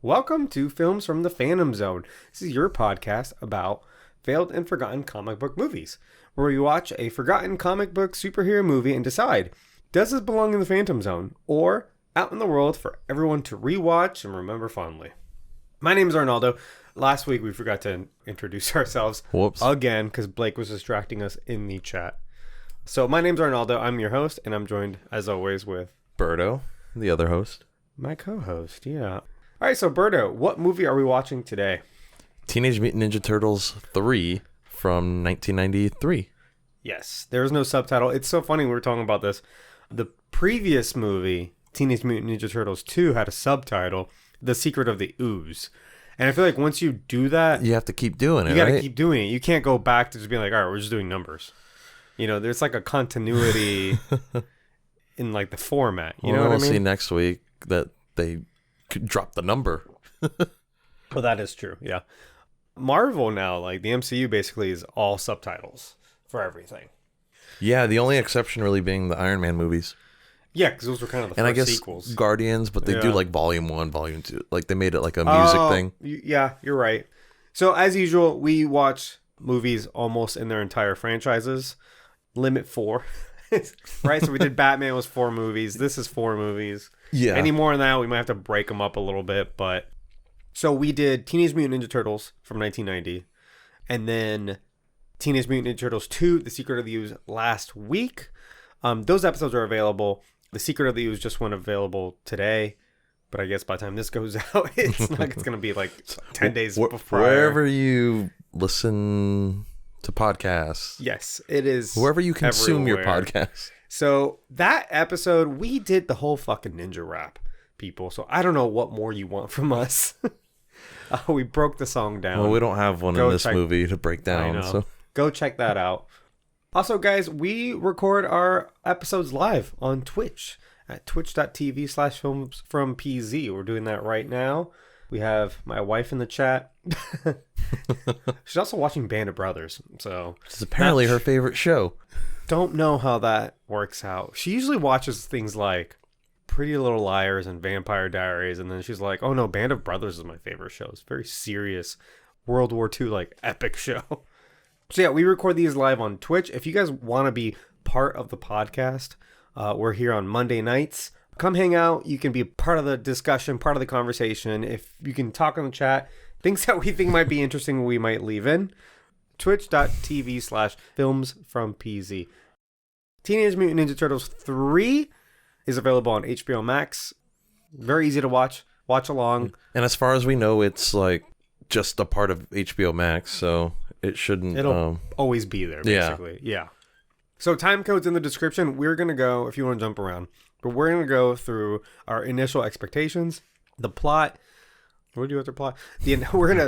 Welcome to Films from the Phantom Zone. This is your podcast about failed and forgotten comic book movies, where we watch a forgotten comic book superhero movie and decide, does this belong in the Phantom Zone or out in the world for everyone to rewatch and remember fondly? My name is Arnaldo. Last week we forgot to introduce ourselves again because Blake was distracting us in the chat. So my name's Arnaldo. I'm your host, and I'm joined, as always, with Berto, the other host. My co-host, yeah. All right, so Berto, what movie are we watching today? Teenage Mutant Ninja Turtles 3 from 1993. Yes, there's no subtitle. It's so funny we were talking about this. The previous movie, Teenage Mutant Ninja Turtles 2, had a subtitle, The Secret of the Ooze. And I feel like once you do that, you have to keep doing it, you got to right? keep doing it. You can't go back to just being like, all right, we're just doing numbers. You know, there's like a continuity in like the format. You know what I mean? We'll see next week that they could drop the number. Well, that is true. Yeah. Marvel now, like the MCU basically is all subtitles for everything. Yeah, the only exception really being the Iron Man movies. Yeah, because those were kind of the and first I guess sequels. Guardians, but they do like Volume 1, Volume 2. Like they made it like a music thing. Yeah, you're right. So as usual, we watch movies almost in their entire franchises. Limit 4. Right? So we did Batman was 4 movies. This is 4 movies. Yeah. Any more than that, we might have to break them up a little bit. But so we did Teenage Mutant Ninja Turtles from 1990. And then Teenage Mutant Ninja Turtles 2, The Secret of the Ooze last week. Those episodes are available. The Secret of the Ooze just went available today. But I guess by the time this goes out, it's going to be like 10 days before. Wherever you listen to podcasts. Yes, it is. Wherever you consume everywhere. your podcast. So that episode, we did the whole fucking ninja rap, people. So I don't know what more you want from us. We broke the song down. Well, we don't have one in this movie to break down. I know. So go check that out. Also, guys, we record our episodes live on Twitch at twitch.tv/filmsfrompz. We're doing that right now. We have my wife in the chat. She's also watching Band of Brothers. So it's apparently her favorite show. Don't know how that works out. She usually watches things like Pretty Little Liars and Vampire Diaries, and then she's like, oh no, Band of Brothers is my favorite show. It's a very serious World War II like epic show. So yeah, we record these live on Twitch. If you guys want to be part of the podcast, we're here on Monday nights. Come hang out. You can be part of the discussion, part of the conversation. If you can talk in the chat, things that we think might be interesting, we might leave in. Twitch.tv/filmsfrompz. Teenage Mutant Ninja Turtles 3 is available on HBO Max. Very easy to watch. Watch along. And as far as we know, it's like just a part of HBO Max, so it shouldn't... It'll always be there, basically. Yeah. So time code's in the description. We're going to go, if you want to jump around, but we're going to go through our initial expectations, the plot. What do you have to plot? We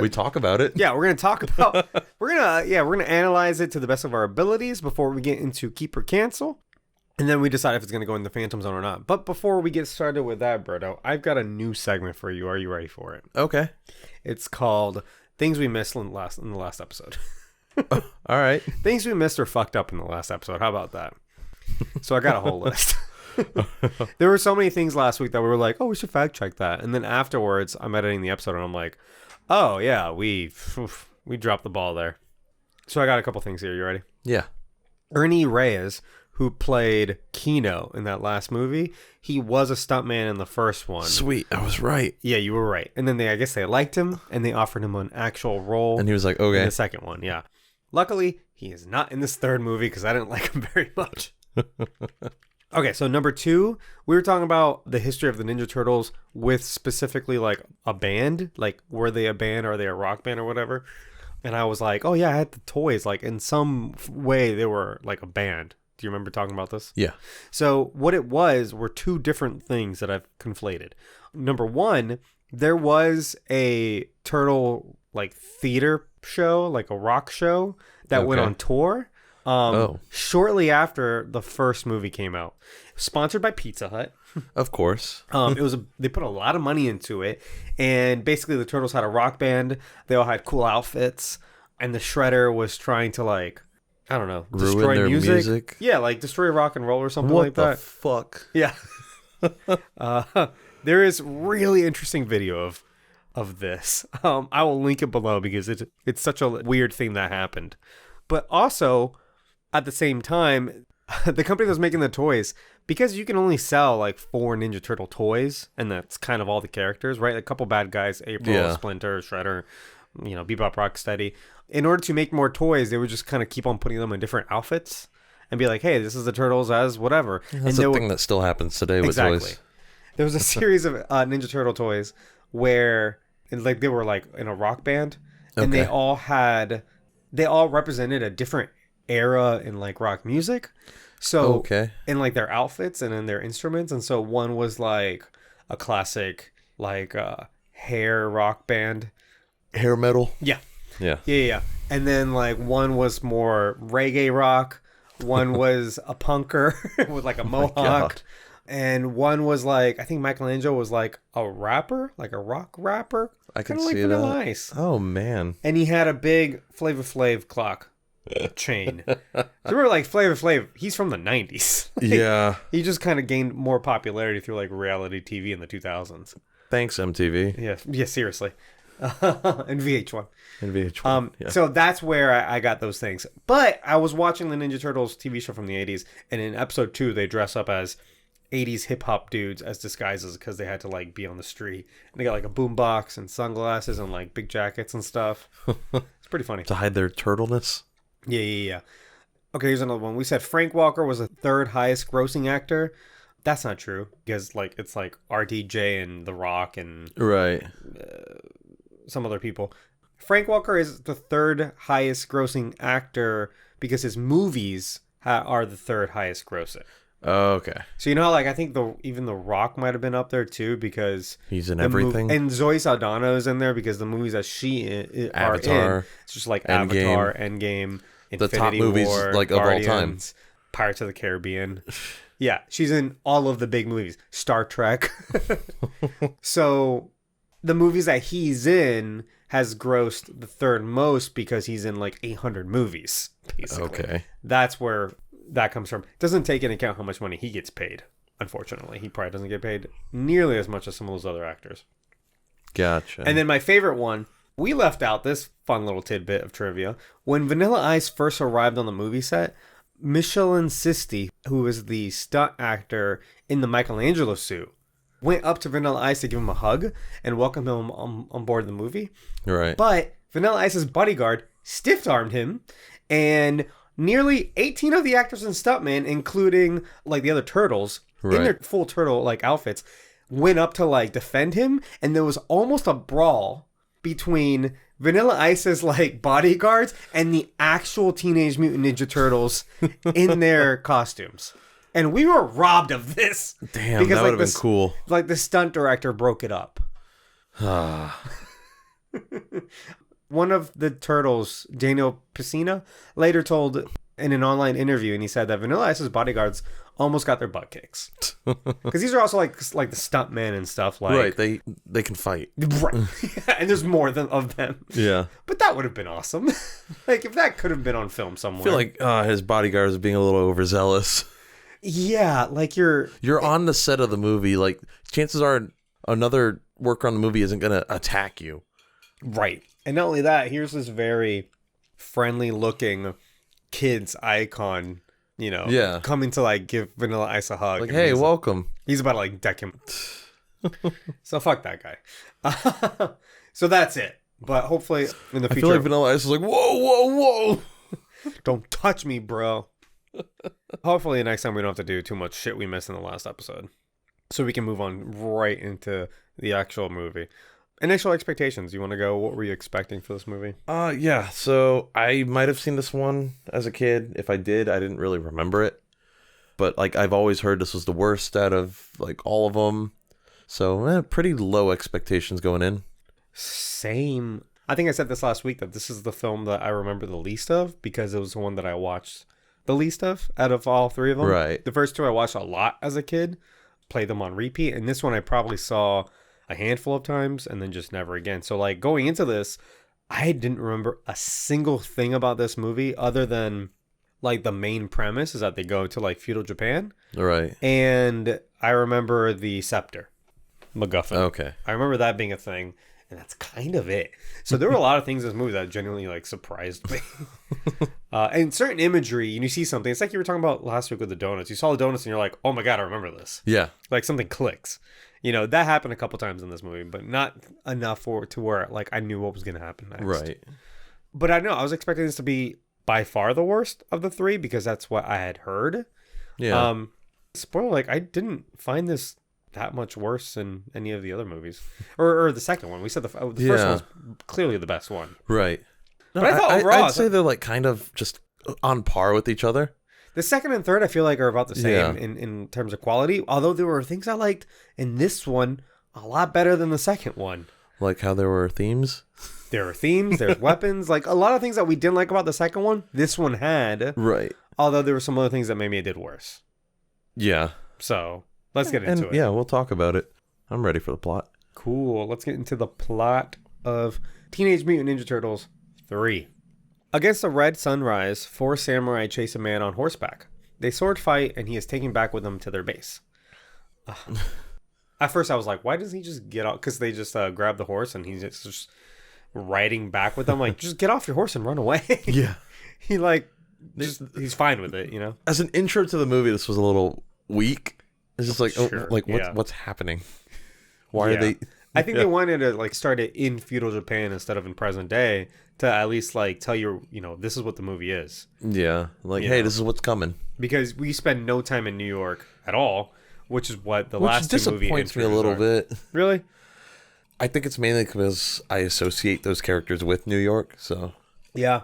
talk about it. Yeah, we're going to talk about... we're going to analyze it to the best of our abilities before we get into Keep or Cancel. And then we decide if it's going to go in the Phantom Zone or not. But before we get started with that, Berto, I've got a new segment for you. Are you ready for it? Okay. It's called Things We Missed in the last episode. All right. Things we missed or fucked up in the last episode. How about that? So I got a whole list. There were so many things last week that we were like, oh, we should fact check that. And then afterwards, I'm editing the episode and I'm like, oh, yeah, we dropped the ball there. So I got a couple things here. You ready? Yeah. Ernie Reyes, who played Kino in that last movie, he was a stuntman in the first one. Sweet. I was right. Yeah, you were right. And then I guess they liked him and they offered him an actual role. And he was like, okay. In the second one, yeah. Luckily, he is not in this third movie because I didn't like him very much. Okay, so number 2, we were talking about the history of the Ninja Turtles with specifically like a band. Like, were they a band or are they a rock band or whatever? And I was like, oh yeah, I had the toys. Like, in some way, they were like a band. Do you remember talking about this? Yeah. So what it were 2 different things that I've conflated. Number 1, there was a turtle like theater show, like a rock show that went on tour. Shortly after the first movie came out, sponsored by Pizza Hut. Of course. They put a lot of money into it, and basically the Turtles had a rock band. They all had cool outfits, and the Shredder was trying to like, I don't know, destroy their music. Yeah, like destroy rock and roll or something like that. What the fuck? Yeah. There is really interesting video of of this. I will link it below because it's such a weird thing that happened. But also, at the same time, the company that was making the toys, because you can only sell like 4 Ninja Turtle toys, and that's kind of all the characters, right? A couple bad guys, April, Splinter, Shredder, Bebop, Rocksteady. In order to make more toys, they would just kind of keep on putting them in different outfits and be like, hey, this is the Turtles as whatever. That's a thing that still happens today with toys. There was a series of Ninja Turtle toys where they were like in a rock band, and they all represented a different era in like rock music. So in like their outfits and in their instruments. And so one was like a classic like hair rock band. Hair metal? Yeah. Yeah. And then like one was more reggae rock. One was a punker with like a mohawk. And one was like, I think Michelangelo was like a rapper, like a rock rapper. I can like see Vanilla that. Ice. Oh, man. And he had a big Flavor Flav clock chain. So remember, like Flavor Flav, he's from the 90s. Yeah. He just kind of gained more popularity through like reality TV in the 2000s. Thanks, MTV. Yeah, seriously. And VH1. Yeah. So that's where I got those things. But I was watching the Ninja Turtles TV show from the 80s, and in episode 2, they dress up as 80s hip-hop dudes as disguises because they had to like be on the street. And they got like a boombox and sunglasses and like big jackets and stuff. It's pretty funny. To hide their turtleness? Yeah. Okay, here's another one. We said Frank Walker was the 3rd highest grossing actor. That's not true because like it's like RDJ and The Rock and some other people. Frank Walker is the 3rd highest grossing actor because his movies are the 3rd highest grossing. Oh, okay. So you know how like I think even The Rock might have been up there too because he's in everything. And Zoe Saldana's in there because the movies that she are in, it's just like Avatar, Endgame, Infinity the top movies War, like Guardians, of all time. Pirates of the Caribbean. Yeah, she's in all of the big movies. Star Trek. So the movies that he's in has grossed the 3rd most because he's in like 800 movies, basically. Okay. That's where that comes from. It doesn't take into account how much money he gets paid. Unfortunately, he probably doesn't get paid nearly as much as some of those other actors. Gotcha. And then my favorite one, we left out this fun little tidbit of trivia. When Vanilla Ice first arrived on the movie set, Michelin Sisti, who was the stunt actor in the Michelangelo suit, went up to Vanilla Ice to give him a hug and welcome him on board the movie. Right. But Vanilla Ice's bodyguard stiff-armed him, and nearly 18 of the actors and stuntmen, including like the other turtles, in their full turtle like outfits, went up to like defend him, and there was almost a brawl between Vanilla Ice's like bodyguards and the actual Teenage Mutant Ninja Turtles in their costumes. And we were robbed of this. Damn, because, that would have been cool. Like the stunt director broke it up. One of the turtles, Daniel Piscina, later told in an online interview, and he said that Vanilla Ice's bodyguards almost got their butt kicks. Because these are also like the stuntmen and stuff. Like, right, they can fight. Right. And there's more of them. Yeah. But that would have been awesome. Like if that could have been on film somewhere. I feel like his bodyguards are being a little overzealous. Yeah, like you're on the set of the movie. Like chances are another worker on the movie isn't going to attack you. Right. And not only that, here's this very friendly looking kid's icon, coming to like give Vanilla Ice a hug. Like, hey, welcome. He's about to like deck him. So fuck that guy. So that's it. But hopefully in the future. I feel like Vanilla Ice is like, whoa. Don't touch me, bro. Hopefully next time we don't have to do too much shit we missed in the last episode. So we can move on right into the actual movie. Initial expectations. You want to go? What were you expecting for this movie? Yeah. So I might have seen this one as a kid. If I did, I didn't really remember it. But like I've always heard this was the worst out of like all of them. So pretty low expectations going in. Same. I think I said this last week that this is the film that I remember the least of because it was the one that I watched the least of out of all 3 of them. Right. The first 2 I watched a lot as a kid, played them on repeat, and this one I probably saw a handful of times and then just never again. So like going into this, I didn't remember a single thing about this movie other than like the main premise is that they go to like feudal Japan. Right. And I remember the scepter, MacGuffin. Okay. I remember that being a thing. And that's kind of it. So there were a lot of things in this movie that genuinely like surprised me. And certain imagery, and you see something. It's like you were talking about last week with the donuts. You saw the donuts and you're like, oh my God, I remember this. Yeah. Like something clicks. You know, that happened a couple times in this movie, but not enough to where like I knew what was going to happen next. Right. But I know I was expecting this to be by far the worst of the three because that's what I had heard. Yeah. Spoiler, like I didn't find this that much worse than any of the other movies, or the second one. We said the first one was clearly the best one. Right. No, But I thought overall, I'd say they're like kind of just on par with each other. the second and third I feel like are about the same in terms of quality. Although there were things I liked in this one a lot better than the second one. Like how there were themes. There are themes, there's weapons, like a lot of things that we didn't like about the second one. This one had, Right. although there were some other things that maybe it did worse. Yeah. So let's get into it. Yeah, we'll talk about it. I'm ready for the plot. Cool. Let's get into the plot of Teenage Mutant Ninja Turtles 3. Against a red sunrise, 4 samurai chase a man on horseback. They sword fight, and he is taken back with them to their base. At first, I was like, why doesn't he just get off? Because they just grab the horse, and he's just riding back with them. Like, just get off your horse and run away. Yeah. He's fine with it, you know? As an intro to the movie, this was a little weak. It's just like, Sure, what's happening? Why are they? I think they wanted to like start it in feudal Japan instead of in present day to at least like tell you, this is what the movie is. Yeah, like, You hey, know. this is what's coming. Because we spend no time in New York at all, which is what the last two movie disappoints me a intros little are. bit. Really? I think it's mainly because I associate those characters with New York. So Yeah.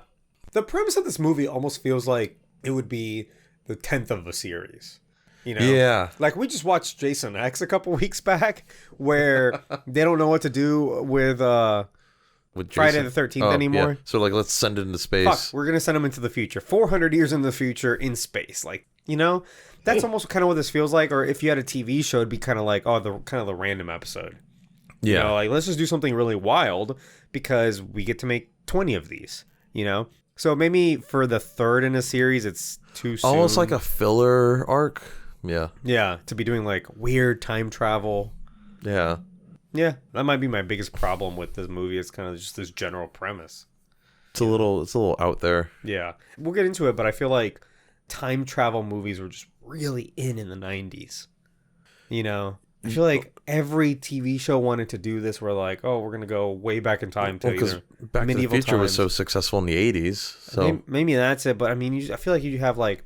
The premise of this movie almost feels like it would be the 10th of a series. Yeah. Like we just watched Jason X a couple weeks back where they don't know what to do with Friday the 13th anymore. Yeah. So like, let's send it into space. Fuck, we're going to send them into the future. 400 years in the future in space. Like, that's almost kind of what this feels like. Or if you had a TV show, it'd be kind of like, the random episode. Yeah. Like, let's just do something really wild because we get to make 20 of these, So maybe for the third in a series, it's too soon. Almost like a filler arc. Yeah. Yeah, to be doing like weird time travel. Yeah. Yeah, that might be my biggest problem with this movie. It's kind of just this general premise. It's a little out there. Yeah, we'll get into it, but I feel like time travel movies were just really in the 90s. I feel like every TV show wanted to do this. We're like, oh, we're going to go way back in time to Because either Back to the medieval Future was times. so successful in the 80s. So Maybe that's it, but I mean, I feel like you have like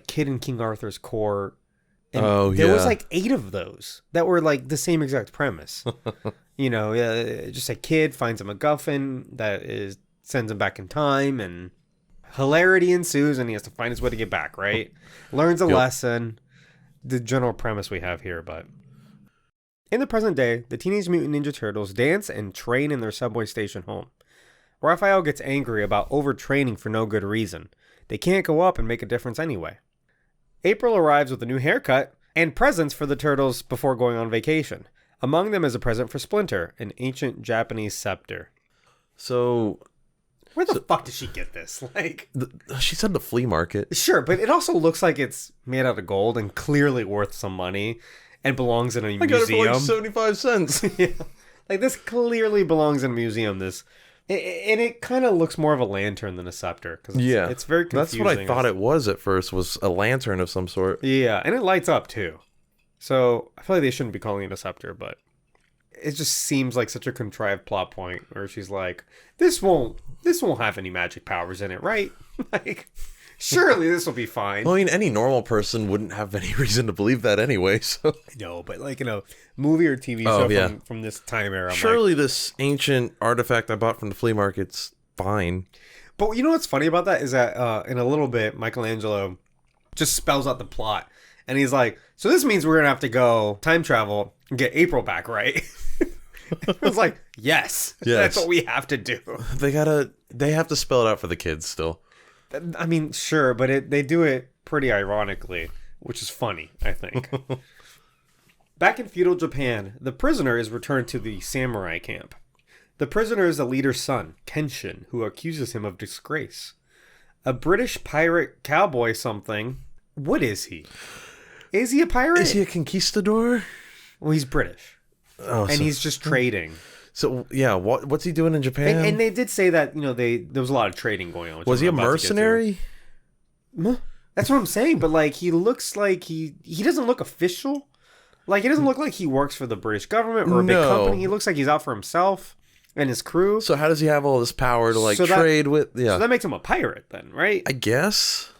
Kid in King Arthur's Court. And there was like 8 of those that were like the same exact premise. Just a kid finds a MacGuffin that sends him back in time, and hilarity ensues, and he has to find his way to get back. Right, learns a lesson. The general premise we have here, but in the present day, the Teenage Mutant Ninja Turtles dance and train in their subway station home. Raphael gets angry about overtraining for no good reason. They can't go up and make a difference anyway. April arrives with a new haircut and presents for the Turtles before going on vacation. Among them is a present for Splinter, an ancient Japanese scepter. So Where the fuck did she get this? she said the flea market. Sure, but it also looks like it's made out of gold and clearly worth some money and belongs in a museum. I got it for like 75 cents. Yeah. Like, this clearly belongs in a museum. And it kind of looks more of a lantern than a scepter. Cause it's very confusing. That's what I thought it was at first, was a lantern of some sort. Yeah, and it lights up too. So I feel like they shouldn't be calling it a scepter, but it just seems like such a contrived plot point where she's like, this won't have any magic powers in it, right? Like, surely this will be fine. Well, I mean, any normal person wouldn't have any reason to believe that anyway. So No, but like, movie or TV show from this time era. Surely this ancient artifact I bought from the flea market's fine. But you know what's funny about that is that in a little bit, Michelangelo just spells out the plot. And he's like, so this means we're going to have to go time travel and get April back, right? I was like, yes, that's what we have to do. They have to spell it out for the kids still. I mean, sure, but they do it pretty ironically, which is funny, I think. Back in feudal Japan, the prisoner is returned to the samurai camp. The prisoner is the leader's son, Kenshin, who accuses him of disgrace. A British pirate cowboy something. What is he? Is he a pirate? Is he a conquistador? Well, he's British. And he's just trading. So yeah, what's he doing in Japan? And they did say that, there was a lot of trading going on. Was he a mercenary? That's what I'm saying. But like, he looks like he doesn't look official. Like, he doesn't look like he works for the British government or a big company. He looks like he's out for himself and his crew. So how does he have all this power to trade with? Yeah, so that makes him a pirate then, right? I guess.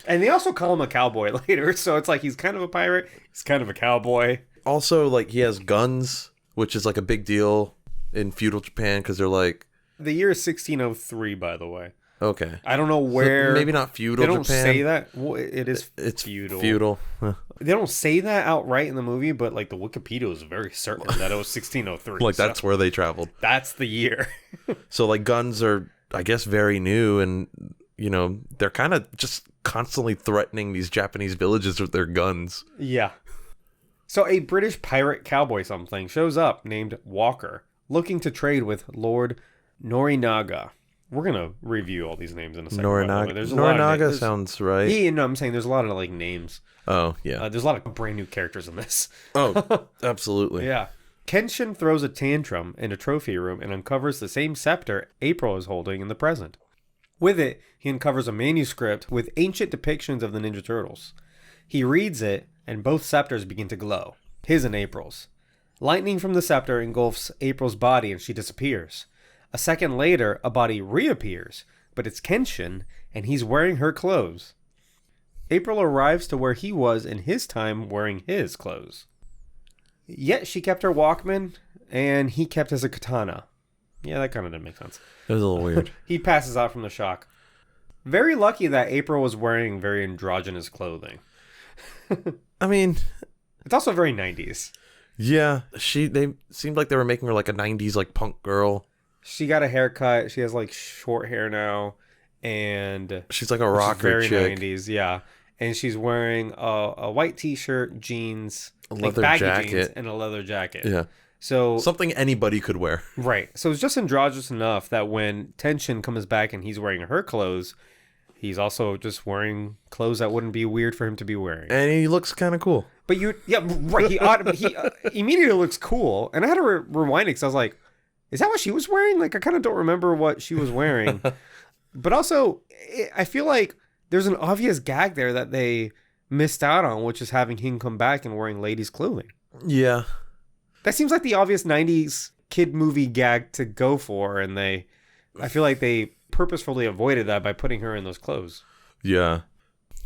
And they also call him a cowboy later, so it's like he's kind of a pirate, he's kind of a cowboy. Also, like, he has guns, which is like a big deal in feudal Japan because they're like... The year is 1603, by the way. Okay. I don't know where... So maybe not feudal Japan. They don't say that. Well, it's feudal. Feudal. They don't say that outright in the movie, but like the Wikipedia is very certain that it was 1603. Like, that's where they traveled. That's the year. So, like, guns are, I guess, very new, and, they're kind of just constantly threatening these Japanese villages with their guns. Yeah. So a British pirate cowboy something shows up named Walker, looking to trade with Lord Norinaga. We're going to review all these names in a second. Norinaga sounds right. Yeah, no, I'm saying there's a lot of like names. Oh, yeah. There's a lot of brand new characters in this. Oh, absolutely. Yeah. Kenshin throws a tantrum in a trophy room and uncovers the same scepter April is holding in the present. With it, he uncovers a manuscript with ancient depictions of the Ninja Turtles. He reads it, and both scepters begin to glow, his and April's. Lightning from the scepter engulfs April's body and she disappears. A second later, a body reappears, but it's Kenshin, and he's wearing her clothes. April arrives to where he was in his time wearing his clothes. Yet she kept her Walkman, and he kept his katana. Yeah, that kind of didn't make sense. It was a little weird. He passes out from the shock. Very lucky that April was wearing very androgynous clothing. I mean... It's also very 90s. Yeah, they seemed like they were making her like a 90s like punk girl. She got a haircut. She has like short hair now. And... She's like a rocker very chick. 90s, yeah. And she's wearing a white t-shirt, jeans, a leather jacket. Jeans, and a leather jacket. Yeah. So something anybody could wear. Right. So it's just androgynous enough that when Tenshin comes back and he's wearing her clothes, he's also just wearing clothes that wouldn't be weird for him to be wearing. And he looks kind of cool. But right. He immediately looks cool. And I had to rewind it because I was like, is that what she was wearing? Like, I kind of don't remember what she was wearing. But also, I feel like there's an obvious gag there that they missed out on, which is having him come back and wearing ladies' clothing. Yeah. That seems like the obvious 90s kid movie gag to go for, and I feel like they purposefully avoided that by putting her in those clothes. Yeah.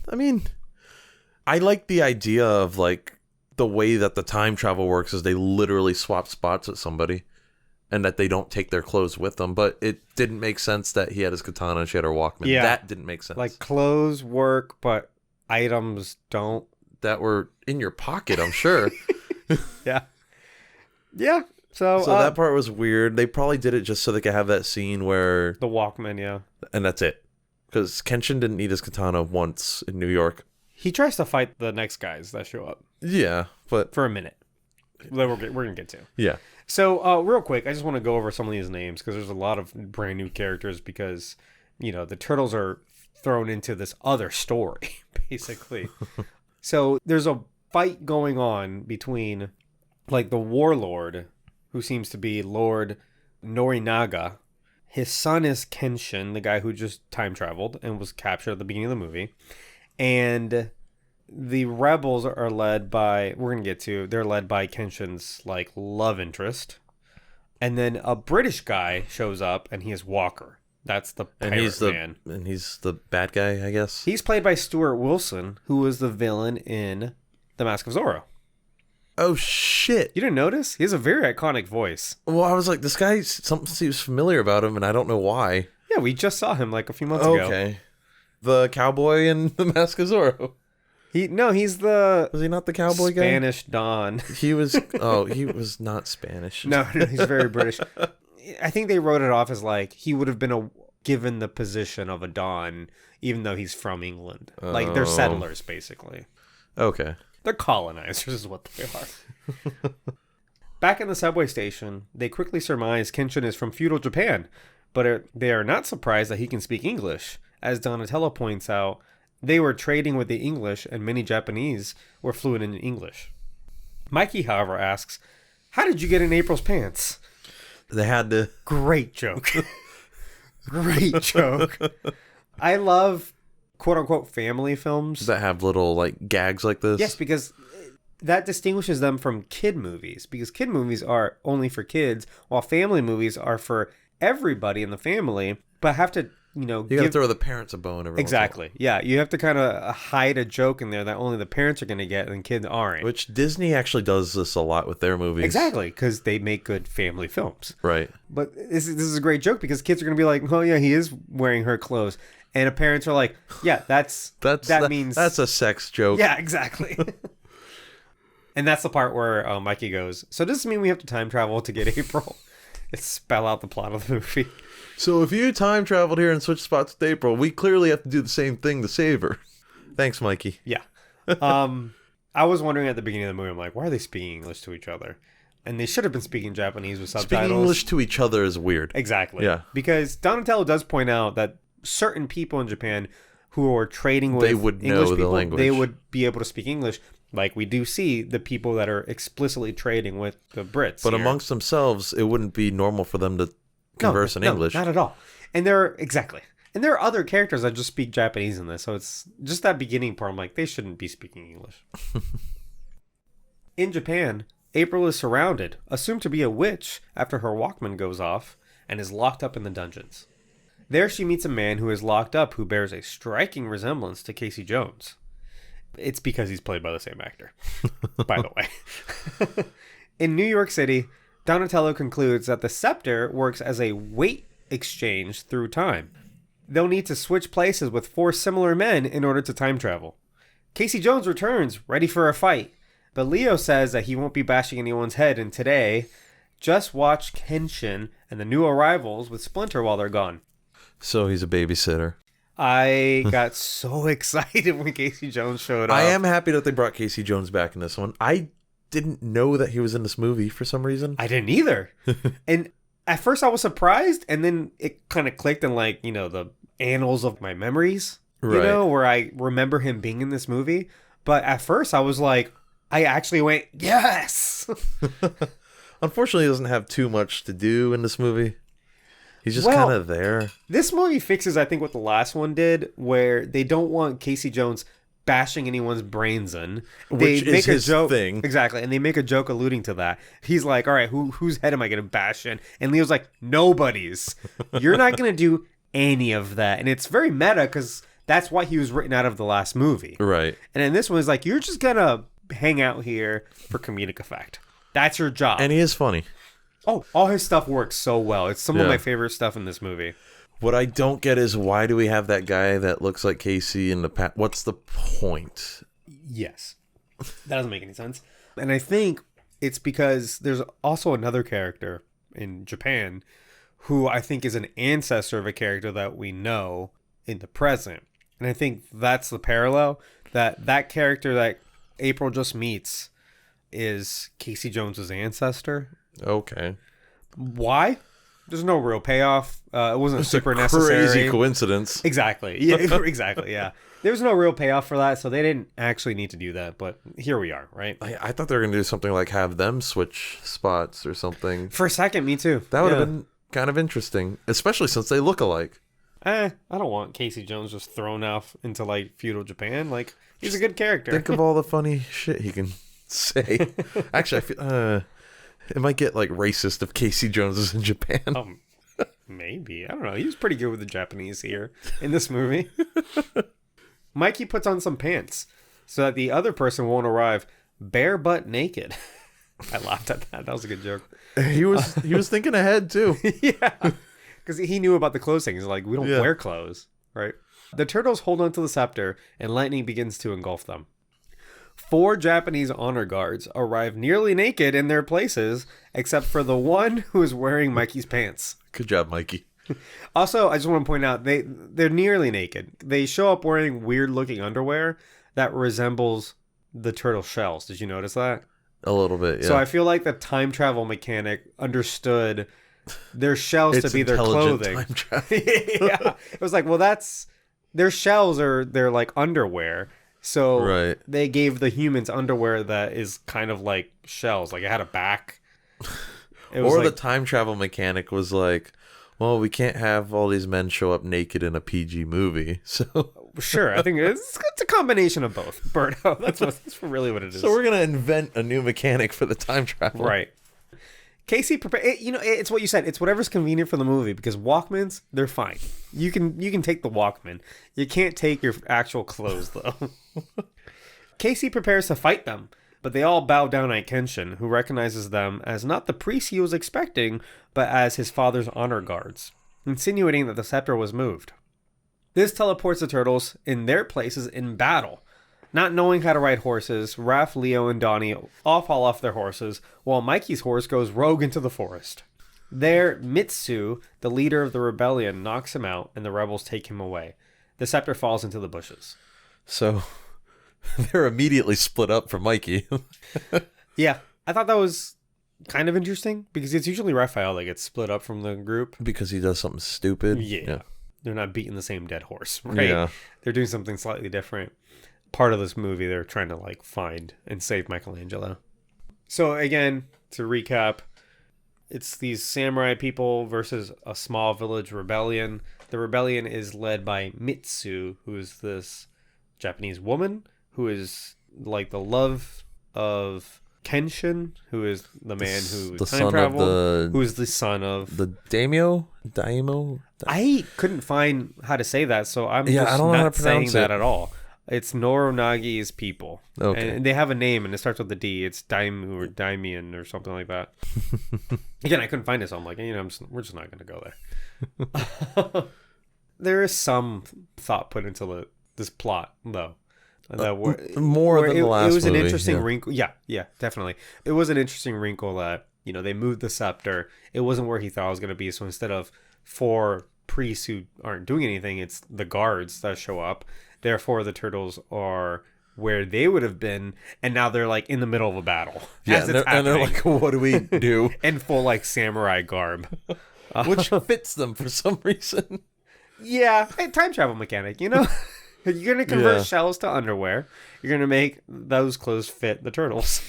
I mean, I like the idea of, like, the way that the time travel works is they literally swap spots with somebody, and that they don't take their clothes with them, but it didn't make sense that he had his katana and she had her Walkman. Yeah. That didn't make sense. Like, clothes work, but items don't. That were in your pocket, I'm sure. Yeah. Yeah. So that part was weird. They probably did it just so they could have that scene where... The Walkman, yeah. And that's it. Because Kenshin didn't need his katana once in New York. He tries to fight the next guys that show up. Yeah, but... For a minute. That we're going to get to. Yeah. So, real quick, I just want to go over some of these names because there's a lot of brand new characters because, the Turtles are thrown into this other story, basically. So, there's a fight going on between... like the warlord, who seems to be Lord Norinaga. His son is Kenshin, the guy who just time traveled and was captured at the beginning of the movie. And the rebels are led by, they're led by Kenshin's like love interest. And then a British guy shows up and he is Walker. That's the pirate man. And he's the bad guy, I guess. He's played by Stuart Wilson, who was the villain in The Mask of Zorro. Oh, shit. You didn't notice? He has a very iconic voice. Well, I was like, this guy, something seems familiar about him, and I don't know why. Yeah, we just saw him like a few months ago. Okay. The cowboy in The Mask of Zorro. He's the... Was he not the cowboy guy? Spanish Don. He was... he was not Spanish. No, he's very British. I think they wrote it off as like, he would have been given the position of a Don, even though he's from England. Like, they're settlers, basically. Okay. They're colonizers is what they are. Back in the subway station, they quickly surmise Kenshin is from feudal Japan, but they are not surprised that he can speak English. As Donatello points out, they were trading with the English and many Japanese were fluent in English. Mikey, however, asks, How did you get in April's pants? They had to. Great joke. Great joke. I love quote-unquote family films. That have little, like, gags like this. Yes, because that distinguishes them from kid movies. Because kid movies are only for kids, while family movies are for everybody in the family, but have to, you gotta throw the parents a bone every Exactly. Yeah, you have to kind of hide a joke in there that only the parents are going to get and kids aren't. Which Disney actually does this a lot with their movies. Exactly, because they make good family films. Right. But this is a great joke because kids are going to be like, oh yeah, he is wearing her clothes. And the parents are like, yeah, that means... That's a sex joke. Yeah, exactly. And that's the part where Mikey goes, so does this mean we have to time travel to get April? It's spell out the plot of the movie. So if you time traveled here and switched spots with April, we clearly have to do the same thing to save her. Thanks, Mikey. Yeah. I was wondering at the beginning of the movie, I'm like, why are they speaking English to each other? And they should have been speaking Japanese with subtitles. Speaking English to each other is weird. Exactly. Yeah. Because Donatello does point out that certain people in Japan who are trading with they would English know people, the language. they would be able to speak English. Like we do see the people that are explicitly trading with the Brits. But here. amongst themselves, it wouldn't be normal for them to converse in English. Not at all. And there are other characters that just speak Japanese in this. So it's just that beginning part. I'm like, they shouldn't be speaking English. In Japan, April is surrounded, assumed to be a witch after her Walkman goes off, and is locked up in the dungeons. There she meets a man who is locked up who bears a striking resemblance to Casey Jones. It's because he's played by the same actor, by the way. In New York City, Donatello concludes that the scepter works as a weight exchange through time. They'll need to switch places with 4 similar men in order to time travel. Casey Jones returns, ready for a fight, but Leo says that he won't be bashing anyone's head, and today, just watch Kenshin and the new arrivals with Splinter while they're gone. So he's a babysitter. I got so excited when Casey Jones showed up. I am happy that they brought Casey Jones back in this one. I didn't know that he was in this movie for some reason. I didn't either. And at first I was surprised, and then it kind of clicked in the annals of my memories, where I remember him being in this movie. But at first I was like, I actually went, yes! Unfortunately, he doesn't have too much to do in this movie. He's just kind of there. This movie fixes, I think, what the last one did, where they don't want Casey Jones bashing anyone's brains in. Which is his thing. Exactly, and they make a joke alluding to that. He's like, all right, whose head am I going to bash in? And Leo's like, nobody's. You're not going to do any of that. And it's very meta, because that's why he was written out of the last movie. Right. And in this one, it's like, you're just going to hang out here for comedic effect. That's your job. And he is funny. Oh, all his stuff works so well. It's some of my favorite stuff in this movie. What I don't get is why do we have that guy that looks like Casey in the past? What's the point? Yes. That doesn't make any sense. And I think it's because there's also another character in Japan who I think is an ancestor of a character that we know in the present. And I think that's the parallel, that character that April just meets is Casey Jones's ancestor. Okay. Why? There's no real payoff. It wasn't It's super a necessary. crazy coincidence. Exactly. Yeah, exactly. Yeah. There's no real payoff for that, so they didn't actually need to do that. But here we are, right? I thought they were going to do something like have them switch spots or something. For a second, me too. That would have been kind of interesting, especially since they look alike. I don't want Casey Jones just thrown off into feudal Japan. He's a good character. Think of all the funny shit he can say. Actually, I feel it might get racist if Casey Jones is in Japan. Maybe. I don't know. He was pretty good with the Japanese here in this movie. Mikey puts on some pants so that the other person won't arrive bare butt naked. I laughed at that. That was a good joke. He was thinking ahead too. Yeah. Because he knew about the clothes thing. He's like, we don't wear clothes, right? The turtles hold on to the scepter and lightning begins to engulf them. 4 Japanese honor guards arrive nearly naked in their places, except for the one who is wearing Mikey's pants. Good job, Mikey. Also, I just want to point out, they're nearly naked. They show up wearing weird-looking underwear that resembles the turtle shells. Did you notice that? A little bit, yeah. So I feel like the time travel mechanic understood their shells to be their clothing. Time travel. Yeah. It was like, well, their shells are their underwear. So they gave the humans underwear that is kind of like shells. It had a back It was Or like, the time travel mechanic was like, well, we can't have all these men show up naked in a PG movie, so sure, I think it's a combination of both, Berto. That's really what it is. so we're gonna invent a new mechanic for the time travel. Right. Casey it's what you said. It's whatever's convenient for the movie, because Walkmans, they're fine. You can take the Walkman. You can't take your actual clothes, though. Casey prepares to fight them, but they all bow down at Kenshin, who recognizes them as not the priest he was expecting, but as his father's honor guards, insinuating that the scepter was moved. This teleports the turtles in their places in battle. Not knowing how to ride horses, Raph, Leo, and Donnie all fall off their horses, while Mikey's horse goes rogue into the forest. There, Mitsu, the leader of the rebellion, knocks him out, and the rebels take him away. The scepter falls into the bushes. So they're immediately split up from Mikey. Yeah, I thought that was kind of interesting, because it's usually Raphael that gets split up from the group. Because he does something stupid. Yeah. They're not beating the same dead horse, right? Yeah. They're doing something slightly different. Part of this movie, they're trying to like find and save Michelangelo. So again, to recap, it's these samurai people versus a small village rebellion. The rebellion is led by Mitsu, who is this Japanese woman who is like the love of Kenshin, who is the man who the time son traveled, of who is the son of the daimyo. I couldn't find how to say that, so I'm just I don't know how not to saying pronounce that it. at all. It's Noronagi's people. Okay. And they have a name, and it starts with a D. It's Daimu or Daimian or something like that. Again, I couldn't find it, so I'm like, we're just not going to go there. There is some thought put into this plot, though. More than the last It was an movie, interesting yeah. wrinkle. Yeah, definitely. It was an interesting wrinkle that, they moved the scepter. It wasn't where he thought it was going to be, so instead of 4 priests who aren't doing anything, it's the guards that show up. Therefore, the turtles are where they would have been, and now they're like in the middle of a battle. Yeah, and they're like, what do we do? In full like samurai garb. Which fits them for some reason. Yeah, time travel mechanic, You're going to convert shells to underwear. You're going to make those clothes fit the turtles.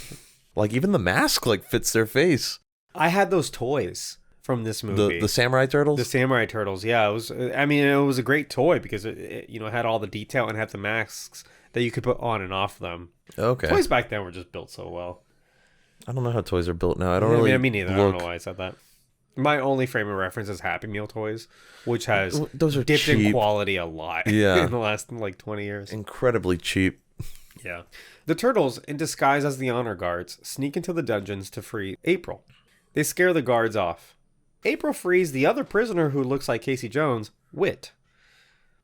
Like even the mask like fits their face. I had those toys from this movie. The samurai turtles? The samurai turtles, yeah. It was a great toy because it had all the detail and had the masks that you could put on and off them. Okay. Toys back then were just built so well. I don't know how toys are built now. I don't really me neither. I don't know why I said that. My only frame of reference is Happy Meal toys, which has those are dipped cheap in quality a lot in the last 20 years. Incredibly cheap. Yeah. The turtles, in disguise as the honor guards, sneak into the dungeons to free April. They scare the guards off. April frees the other prisoner who looks like Casey Jones, Wit.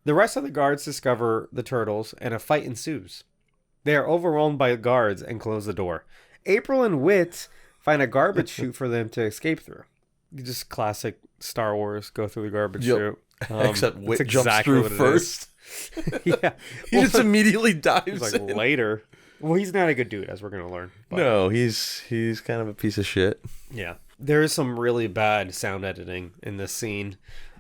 The rest of the guards discover the turtles and a fight ensues. They are overwhelmed by guards and close the door. April and Wit find a garbage chute for them to escape through. Just classic Star Wars, go through the garbage chute. Except Wit that's jumps exactly through what it first. Yeah. He just immediately He's dives like in. later. Well, he's not a good dude, as we're going to learn. But, No, he's kind of a piece of shit. yeah. There is some really bad sound editing in this scene.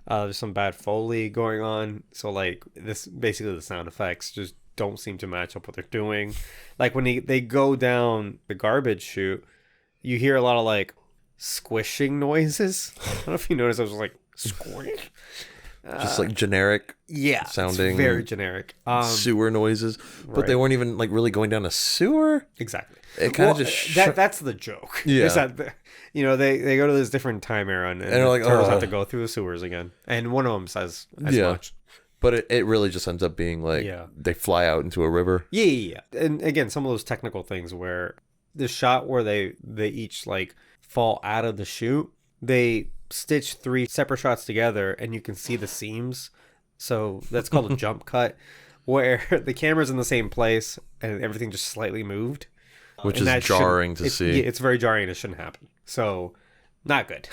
There's some bad Foley going on. So, basically the sound effects just don't seem to match up what they're doing. Like, when they go down the garbage chute, you hear a lot of, squishing noises. I don't know if you noticed, I was like, squish? Just generic sounding. It's very generic. Sewer noises. But right. they weren't even really going down a sewer. Exactly. It kind of just... that's the joke. Yeah. Is that, they go to this different time era and they're like, turtles have to go through the sewers again. And one of them says as much. But it really just ends up being they fly out into a river. Yeah. And again, some of those technical things where the shot where they each fall out of the chute, they stitch 3 separate shots together and you can see the seams. So that's called a jump cut, where the camera's in the same place and everything just slightly moved. Which is jarring to see. Yeah, it's very jarring and it shouldn't happen. So, not good.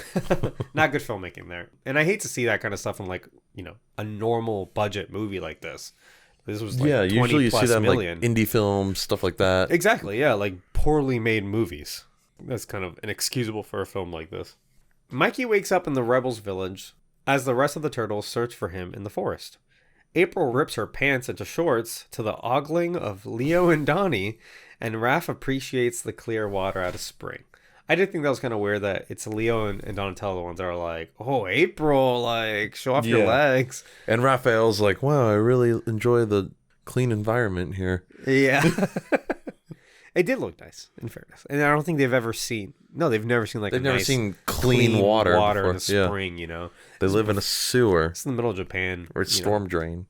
Not good filmmaking there. And I hate to see that kind of stuff in a normal budget movie like this. This was 20 usually you plus see that million. indie films, stuff like that. Exactly, yeah, poorly made movies. That's kind of inexcusable for a film like this. Mikey wakes up in the rebels' village as the rest of the turtles search for him in the forest. April rips her pants into shorts to the ogling of Leo and Donnie, and Raph appreciates the clear water at a spring. I did think that was kind of weird that it's Leo and Donatello the ones that are like, oh, April, like, show off your legs. And Raphael's like, wow, I really enjoy the clean environment here. Yeah. It did look nice, in fairness. And I don't think they've ever seen... No, they've never seen, like, They've never seen clean water before. In the spring, you know? They live in a sewer. It's in the middle of Japan. Or it's storm drain.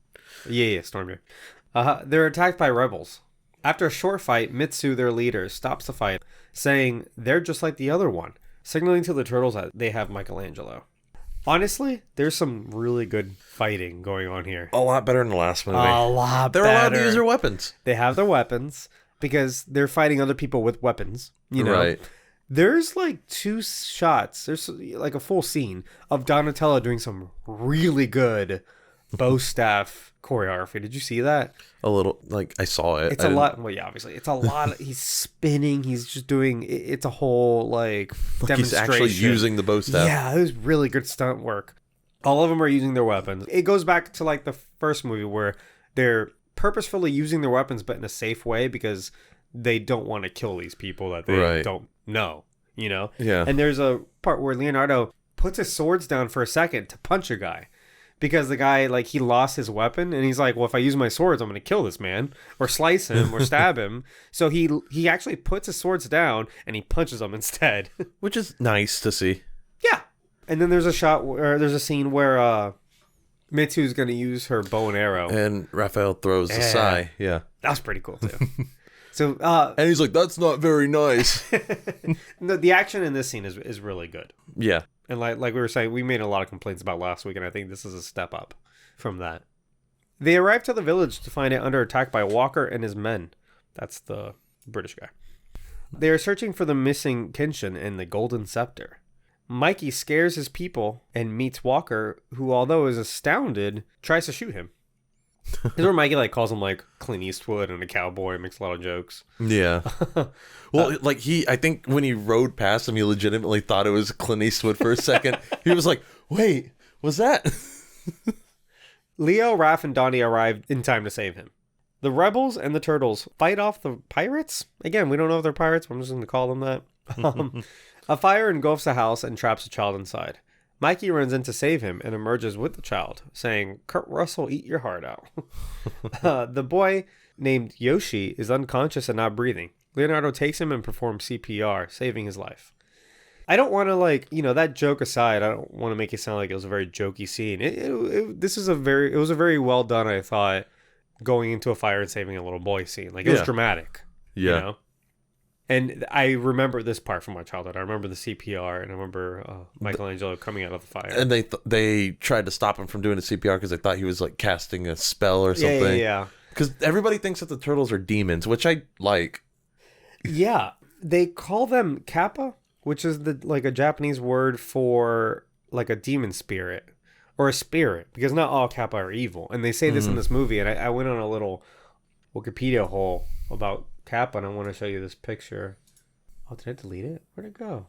Yeah, storm drain. They're attacked by rebels. After a short fight, Mitsu, their leader, stops the fight, saying they're just like the other one, signaling to the turtles that they have Michelangelo. Honestly, there's some really good fighting going on here. A lot better than the last movie. A lot They're better. allowed to use their weapons. They have their weapons because they're fighting other people with weapons, you know? Right. There's like 2 shots, there's like a full scene of Donatello doing some really good bow staff choreography. Did you see that? A little, like, I saw it. It's a lot. Well, yeah, obviously. It's a lot. He's spinning. He's just doing, it's a whole, like demonstration. He's actually using the bow staff. Yeah, it was really good stunt work. All of them are using their weapons. It goes back to, like, the first movie where they're purposefully using their weapons, but in a safe way because they don't want to kill these people that they don't know, you know? Yeah. And there's a part where Leonardo puts his swords down for a second to punch a guy. Because the guy, like, he lost his weapon, and he's like, well, if I use my swords, I'm going to kill this man, or slice him, or stab him. So he actually puts his swords down, and he punches them instead. Which is nice to see. Yeah. And then there's a scene where Mitsu's going to use her bow and arrow. And Raphael throws a sigh. Yeah. That's pretty cool, too. So, and he's like, that's not very nice. the action in this scene is really good. Yeah. And like we were saying, we made a lot of complaints about last week, and I think this is a step up from that. They arrive to the village to find it under attack by Walker and his men. That's the British guy. They are searching for the missing Kenshin and the Golden Scepter. Mikey scares his people and meets Walker, who, although is astounded, tries to shoot him. This is where Mikey like calls him like Clint Eastwood and a cowboy, makes a lot of jokes. Yeah. Well, like I think when he rode past him, he legitimately thought it was Clint Eastwood for a second. He was like, wait, was that? Leo, Raph, and Donnie arrived in time to save him. The rebels and the turtles fight off the pirates. Again, we don't know if they're pirates, but I'm just going to call them that. A fire engulfs the house and traps a child inside. Mikey runs in to save him and emerges with the child, saying, Kurt Russell, eat your heart out. The boy, named Yoshi, is unconscious and not breathing. Leonardo takes him and performs CPR, saving his life. I don't want to, that joke aside, I don't want to make it sound like it was a very jokey scene. It was a very well done, I thought, going into a fire and saving a little boy scene. Like, it was dramatic. Yeah. You know? And I remember this part from my childhood. I remember the CPR, and I remember Michelangelo coming out of the fire. And they tried to stop him from doing the CPR because they thought he was like casting a spell or something. Yeah. Because everybody thinks that the turtles are demons, which I like. Yeah, they call them kappa, which is a Japanese word for like a demon spirit or a spirit, because not all kappa are evil. And they say this in this movie, and I went on a little Wikipedia hole about kappa, and I want to show you this picture. Oh, did I delete it? Where'd it go?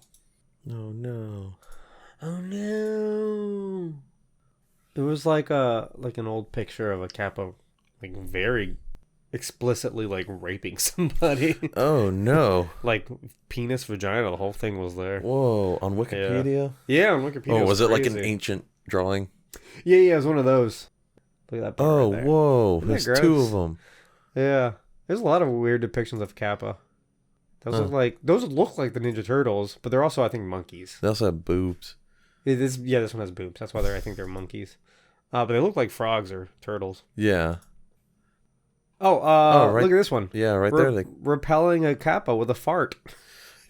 Oh no. Oh no. It was like an old picture of a kappa, like very explicitly like raping somebody. Oh no. Like penis, vagina, the whole thing was there. Whoa, on Wikipedia? Yeah, on Wikipedia. Oh, was it like an ancient drawing? Yeah, it was one of those. Look at that part Oh, right there. whoa. Isn't There's that 2 gross? of them. Yeah. There's a lot of weird depictions of kappa. Those look like the Ninja Turtles, but they're also, I think, monkeys. They also have boobs. This one has boobs. That's why I think they're monkeys. But they look like frogs or turtles. Yeah. Right. Right. Look at this one. Yeah, right there. Repelling a kappa with a fart.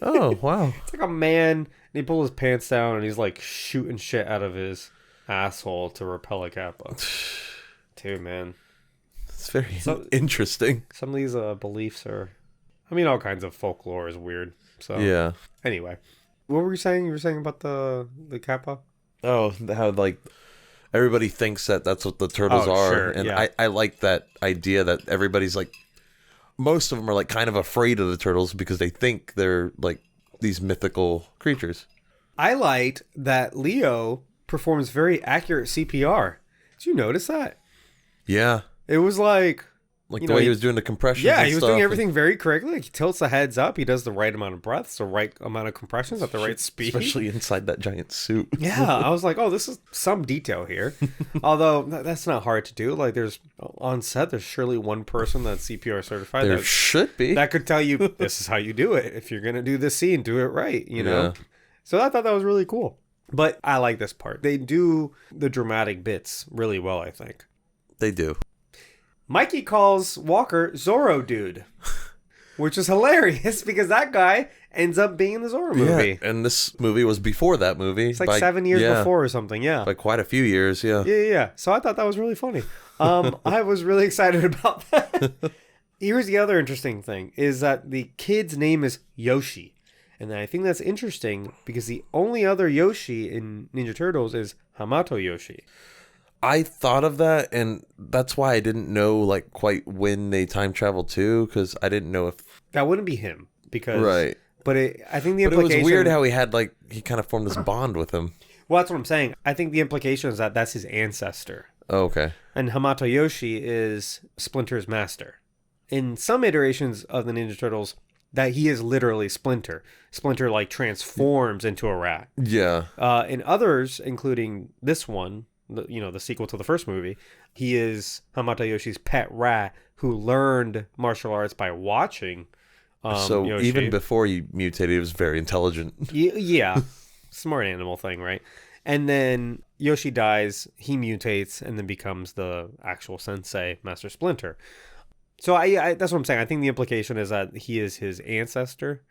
Oh, wow. It's like a man, and he pulls his pants down, and he's like shooting shit out of his asshole to repel a kappa. Dude, man. It's very interesting. Some of these beliefs are... all kinds of folklore is weird. So yeah. Anyway. What were you saying? You were saying about the kappa? Oh, how everybody thinks that that's what the turtles are. Sure, and yeah. I like that idea that everybody's like, most of them are like kind of afraid of the turtles because they think they're like these mythical creatures. I liked that Leo performs very accurate CPR. Did you notice that? Yeah. It was like Like you the know, way he was doing the compressions. yeah, and he was stuff, doing everything very correctly. Like, he tilts the heads up. He does the right amount of breaths, the right amount of compressions at the right speed. especially inside that giant suit. Yeah, I was like, oh, this is some detail here. Although that's not hard to do. Like, there's on set, there's surely one person that's CPR certified. There should be. That could tell you this is how you do it. If you're gonna do this scene, do it right. You know. Yeah. So I thought that was really cool. But I like this part. They do the dramatic bits really well, I think. They do. Mikey calls Walker Zorro Dude, which is hilarious because that guy ends up being in the Zorro movie. Yeah, and this movie was before that movie. It's like 7 years before or something, yeah. By quite a few years, yeah. Yeah. So I thought that was really funny. I was really excited about that. Here's the other interesting thing, is that the kid's name is Yoshi. And I think that's interesting because the only other Yoshi in Ninja Turtles is Hamato Yoshi. I thought of that, and that's why I didn't know like quite when they time traveled to, because I didn't know if That wouldn't be him because right. But I think the But implication. it was weird how he kind of formed this bond with him. Well, that's what I'm saying. I think the implication is that that's his ancestor, Oh, okay. and Hamato Yoshi is Splinter's master. In some iterations of the Ninja Turtles, that he is literally Splinter. Splinter like transforms into a rat. Yeah. In others, including this one, the sequel to the first movie, he is Hamato Yoshi's pet rat who learned martial arts by watching. So Yoshi. even before he mutated, he was very intelligent. Yeah, smart animal thing, right? And then Yoshi dies, he mutates, and then becomes the actual sensei, Master Splinter. So I that's what I'm saying. I think the implication is that he is his ancestor.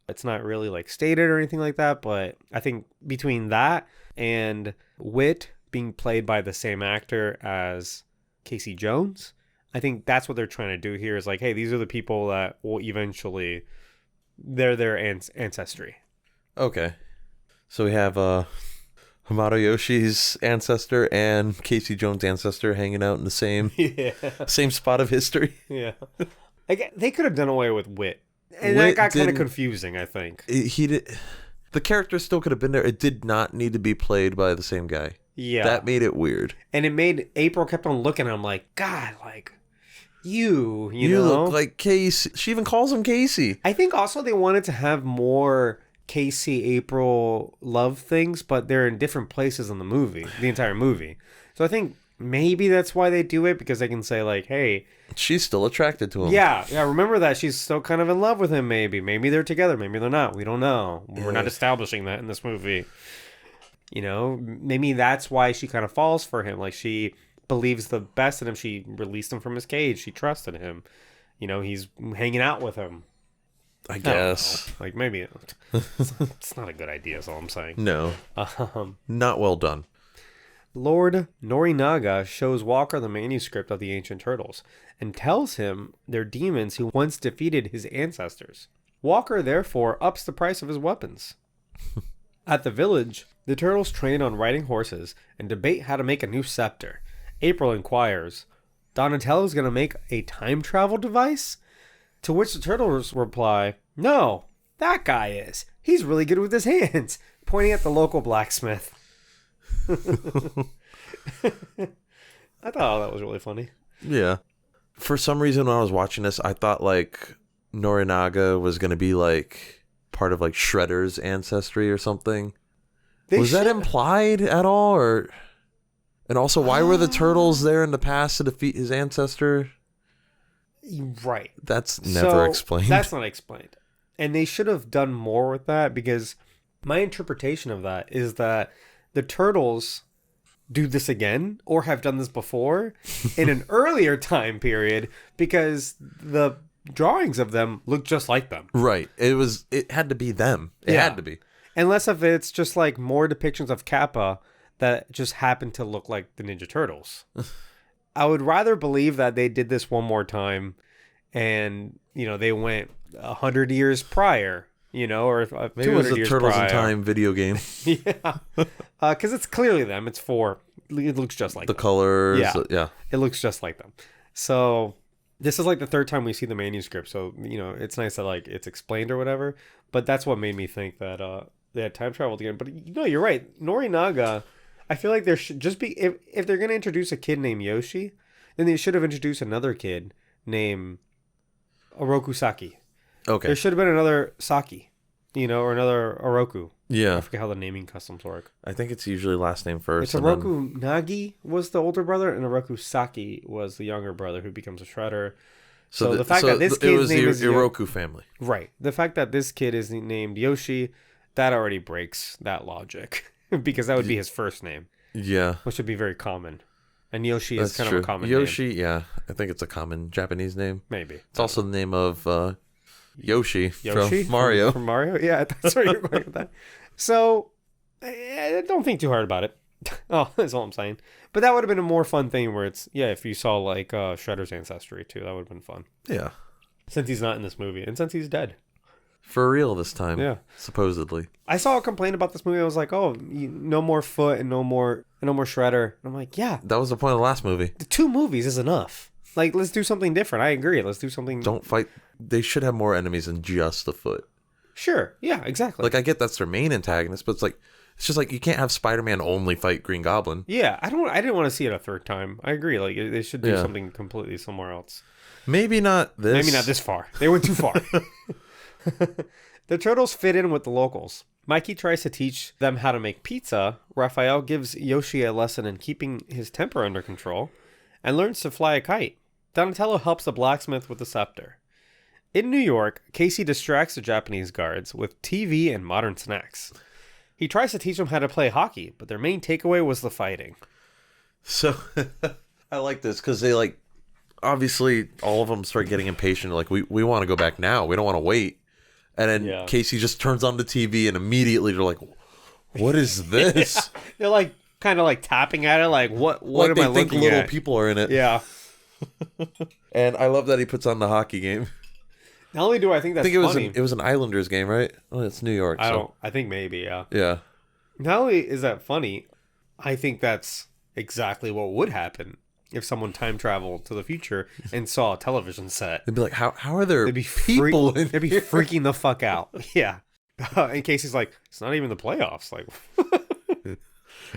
It's not really like stated or anything like that, but I think between that and Wit being played by the same actor as Casey Jones, I think that's what they're trying to do here is like, hey, these are the people that will eventually, they're their ancestry. Okay. So we have Hamato Yoshi's ancestor and Casey Jones' ancestor hanging out in the same same spot of history. Yeah. They could have done away with Wit. And Wit that got kind of confusing, I think. He did. The character still could have been there. It did not need to be played by the same guy. Yeah. That made it weird. And it made April kept on looking at him like, God, like, you know? Look like Casey. She even calls him Casey. I think also they wanted to have more Casey, April love things, but they're in different places in the movie, the entire movie. So I think maybe that's why they do it, because they can say like, hey, she's still attracted to him. Yeah, remember that she's still kind of in love with him. Maybe they're together, maybe they're not. We don't know. We're not establishing that in this movie. You know, maybe that's why she kind of falls for him. Like, she believes the best in him. She released him from his cage. She trusted him. You know, he's hanging out with him. I guess. Like, maybe it's not a good idea, is all I'm saying. No. Not well done. Lord Norinaga shows Walker the manuscript of the Ancient Turtles and tells him they're demons who once defeated his ancestors. Walker therefore ups the price of his weapons. At the village, the turtles train on riding horses and debate how to make a new scepter. April inquires, Donatello's going to make a time travel device? To which the turtles reply, no, that guy is. He's really good with his hands, pointing at the local blacksmith. I thought that was really funny. Yeah. For some reason, when I was watching this, I thought like Norinaga was going to be like part of like Shredder's ancestry or something. Was that implied at all? Or and also, why were the turtles there in the past to defeat his ancestor? Right. That's never explained. That's not explained. And they should have done more with that, because my interpretation of that is that the turtles do this again or have done this before in an earlier time period, because the drawings of them look just like them. Right. It had to be them. It had to be. Unless if it's just like more depictions of Kappa that just happen to look like the Ninja Turtles. I would rather believe that they did this one more time and, you know, they went 100 years prior, you know, or 200 Maybe it was a years Turtles prior. in Time video game. Yeah. Because it's clearly them. It looks just like The them. colors. Yeah. It looks just like them. So this is like the third time we see the manuscript. So, you know, it's nice that like it's explained or whatever. But that's what made me think that they had time traveled again. But you know, you're right. Norinaga, I feel like there should just be, if they're going to introduce a kid named Yoshi, then they should have introduced another kid name Oroku Saki. Okay. There should have been another Saki, or another Oroku. Yeah. I forget how the naming customs work. I think it's usually last name first. It's Oroku Nagi was the older brother, and Oroku Saki was the younger brother who becomes a shredder. So the fact that this kid's name is Oroku family. Right. The fact that this kid is named Yoshi, that already breaks that logic. Because that would be his first name. Yeah. Which would be very common. And Yoshi is kind of a common Yoshi, name. yeah. I think it's a common Japanese name. Maybe. It's also the name of Yoshi from Yoshi? Mario. From Mario? Yeah, that's where you're going with that. So, don't think too hard about it. Oh, that's all I'm saying. But that would have been a more fun thing where it's, if you saw like Shredder's ancestry too, that would have been fun. Yeah. Since he's not in this movie and since he's dead. For real this time. Yeah. Supposedly. I saw a complaint about this movie. I was like, oh, no more Foot and no more Shredder. And I'm like, yeah. That was the point of the last movie. The 2 movies is enough. Like, let's do something different. I agree. Let's do something. Don't fight. They should have more enemies than just the Foot. Sure. Yeah, exactly. Like, I get that's their main antagonist, but it's just like you can't have Spider-Man only fight Green Goblin. Yeah, I didn't want to see it a third time. I agree. Like, they should do something completely somewhere else. Maybe not this. Maybe not this far. They went too far. The Turtles fit in with the locals. Mikey tries to teach them how to make pizza. Raphael gives Yoshi a lesson in keeping his temper under control and learns to fly a kite. Donatello helps the blacksmith with the scepter. In New York, Casey distracts the Japanese guards with TV and modern snacks. He tries to teach them how to play hockey, but their main takeaway was the fighting. So, I like this because they obviously all of them start getting impatient. Like, we want to go back now. We don't want to wait. And then Casey just turns on the TV and immediately they're like, what is this? Yeah. They're like kind of like tapping at it. Like, what like am they I think looking little at? people are in it. Yeah. And I love that he puts on the hockey game. Not only do I think that's funny. It was an Islanders game, right? Oh, it's New York. I think maybe, yeah. Yeah. Not only is that funny, I think that's exactly what would happen if someone time traveled to the future and saw a television set. They'd be like, how are there They'd be people in They'd be here? freaking the fuck out. Yeah. In case he's like, it's not even the playoffs. Like,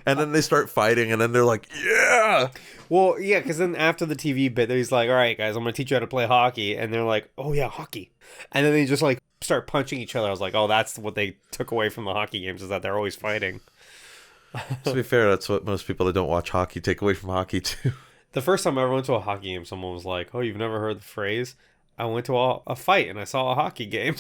and then they start fighting, and then they're like, yeah. well, yeah, because then after the TV bit, he's like, all right, guys, I'm going to teach you how to play hockey. And they're like, oh, yeah, hockey. And then they just like start punching each other. I was like, oh, that's what they took away from the hockey games, is that they're always fighting. To be fair, that's what most people that don't watch hockey take away from hockey, too. The first time I ever went to a hockey game, someone was like, oh, you've never heard the phrase? I went to a fight and I saw a hockey game.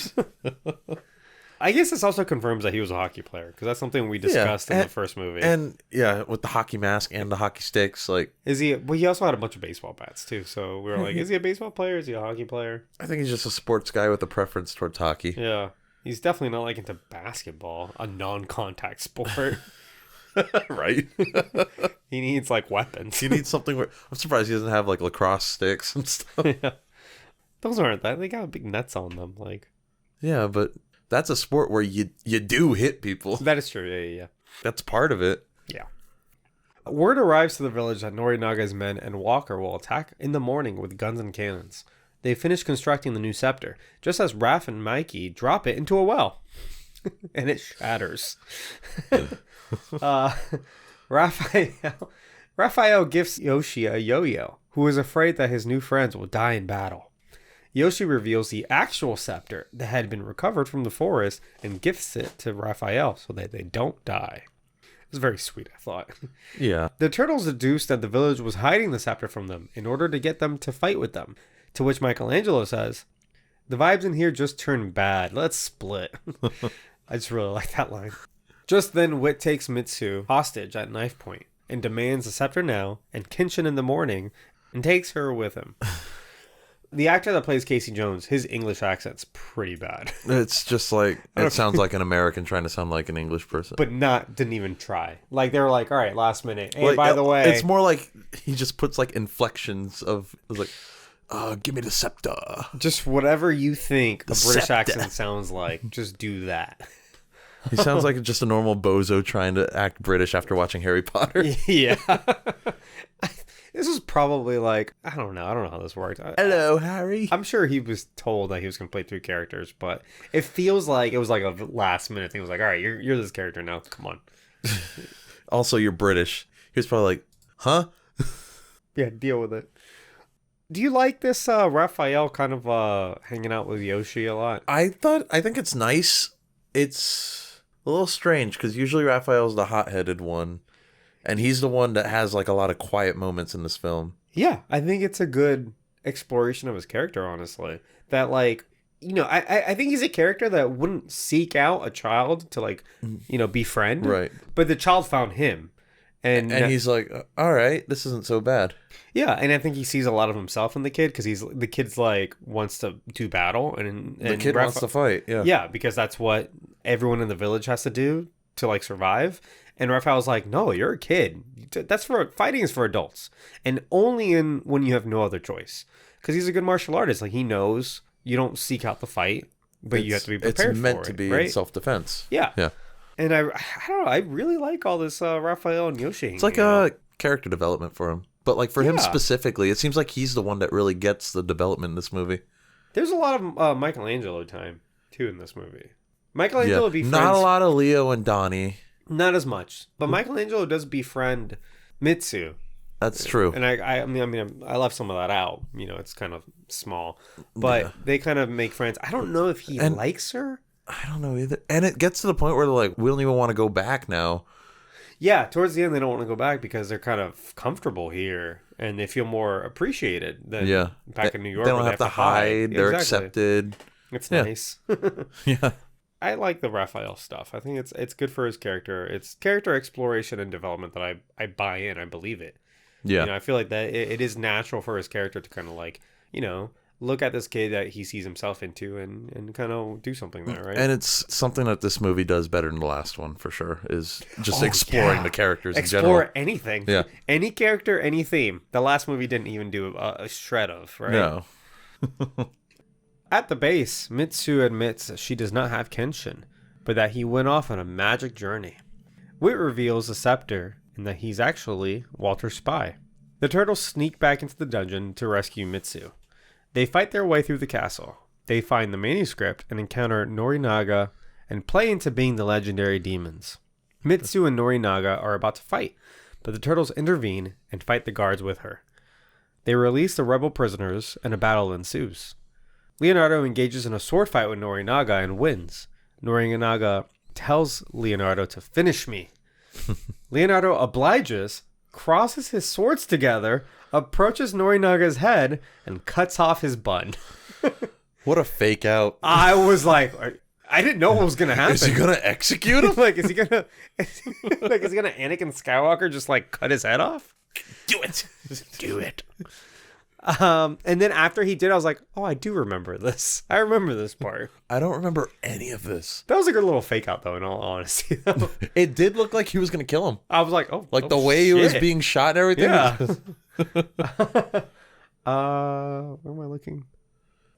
I guess this also confirms that he was a hockey player, because that's something we discussed in the first movie. And yeah, with the hockey mask and the hockey sticks, like, is he? Well, he also had a bunch of baseball bats too. So we were like, is he a baseball player? Is he a hockey player? I think he's just a sports guy with a preference towards hockey. Yeah, he's definitely not like into basketball, a non-contact sport. Right. He needs like weapons. He needs something where I'm surprised he doesn't have like lacrosse sticks and stuff. Yeah. Those aren't that. They got big nets on them. Like, yeah, but that's a sport where you do hit people. that is true. Yeah. That's part of it. Yeah. Word arrives to the village that Norinaga's men and Walker will attack in the morning with guns and cannons. They finish constructing the new scepter, just as Raph and Mikey drop it into a well. And it shatters. Raphael gifts Yoshi a yo-yo, who is afraid that his new friends will die in battle. Yoshi reveals the actual scepter that had been recovered from the forest and gifts it to Raphael so that they don't die. It was very sweet, I thought. Yeah. The turtles deduced that the village was hiding the scepter from them in order to get them to fight with them, to which Michelangelo says, "The vibes in here just turned bad. Let's split." I just really like that line. Just then, Wit takes Mitsu hostage at knife point and demands the scepter now and Kenshin in the morning and takes her with him. The actor that plays Casey Jones, his English accent's pretty bad. It's just like, it sounds like an American trying to sound like an English person. But didn't even try. Like, they were like, all right, last minute. Hey, like, by the way. it's more like he just puts like inflections of like, give me the scepter. Just whatever you think a British scepter. accent sounds like, just do that. He sounds like just a normal bozo trying to act British after watching Harry Potter. Yeah. This was probably like, I don't know how this worked. Hello, Harry. I'm sure he was told that he was going to play 3 characters, but it feels like it was like a last minute thing. It was like, all right, you're this character now. Come on. Also, you're British. He was probably like, huh? Yeah, deal with it. Do you like this Raphael kind of hanging out with Yoshi a lot? I think it's nice. It's a little strange because usually Raphael's the hot-headed one, and he's the one that has like a lot of quiet moments in this film. Yeah, I think it's a good exploration of his character, honestly. That, like, I think he's a character that wouldn't seek out a child to, like, befriend. Right. But the child found him. And he's like, all right, this isn't so bad. Yeah, and I think he sees a lot of himself in the kid because the kid's like wants to do battle and the kid wants to fight. Yeah. Yeah, because that's what everyone in the village has to do to like survive. And Raphael's like, no, you're a kid. Fighting is for adults, and only when you have no other choice. Because he's a good martial artist. Like, he knows you don't seek out the fight, but you have to be prepared for it. It's meant to be in self-defense. Yeah. Yeah. And I don't know. I really like all this Raphael and Yoshi. It's like a character development for him. But like for him specifically, it seems like he's the one that really gets the development in this movie. There's a lot of Michelangelo time, too, in this movie. Michelangelo befriends... Not a lot of Leo and Donnie. Not as much. But Michelangelo does befriend Mitsu. That's true. And I mean, I left some of that out. It's kind of small. But they kind of make friends. I don't know if he likes her. I don't know either. And it gets to the point where they're like, we don't even want to go back now. Yeah, towards the end, they don't want to go back because they're kind of comfortable here. And they feel more appreciated than back in New York. They don't have to hide. They're accepted. It's nice. Yeah. I like the Raphael stuff. I think it's good for his character. It's character exploration and development that I buy in. I believe it. Yeah. I feel like that it is natural for his character to kind of like, look at this kid that he sees himself into and kind of do something there, right? And it's something that this movie does better than the last one, for sure, is just exploring the characters in general. Explore anything. Yeah. Any character, any theme. The last movie didn't even do a shred of, right? No. At the base, Mitsu admits that she does not have Kenshin, but that he went off on a magic journey. Wit reveals the scepter and that he's actually Walter's spy. The turtles sneak back into the dungeon to rescue Mitsu. They fight their way through the castle. They find the manuscript and encounter Norinaga and play into being the legendary demons. Mitsu and Norinaga are about to fight, but the turtles intervene and fight the guards with her. They release the rebel prisoners and a battle ensues. Leonardo engages in a sword fight with Norinaga and wins. Norinaga tells Leonardo to finish me. Leonardo obliges, crosses his swords together, approaches Norinaga's head, and cuts off his bun. What a fake out. I was like, I didn't know what was going to happen. Is he going to execute him? Is he going to Anakin Skywalker just like cut his head off? Do it. Just do it. And then after he did, I was like, oh, I do remember this. I remember this part. I don't remember any of this. That was a good little fake out, though, in all honesty. It did look like he was going to kill him. I was like, oh. Like the way he was being shot and everything. Yeah. Where am I looking?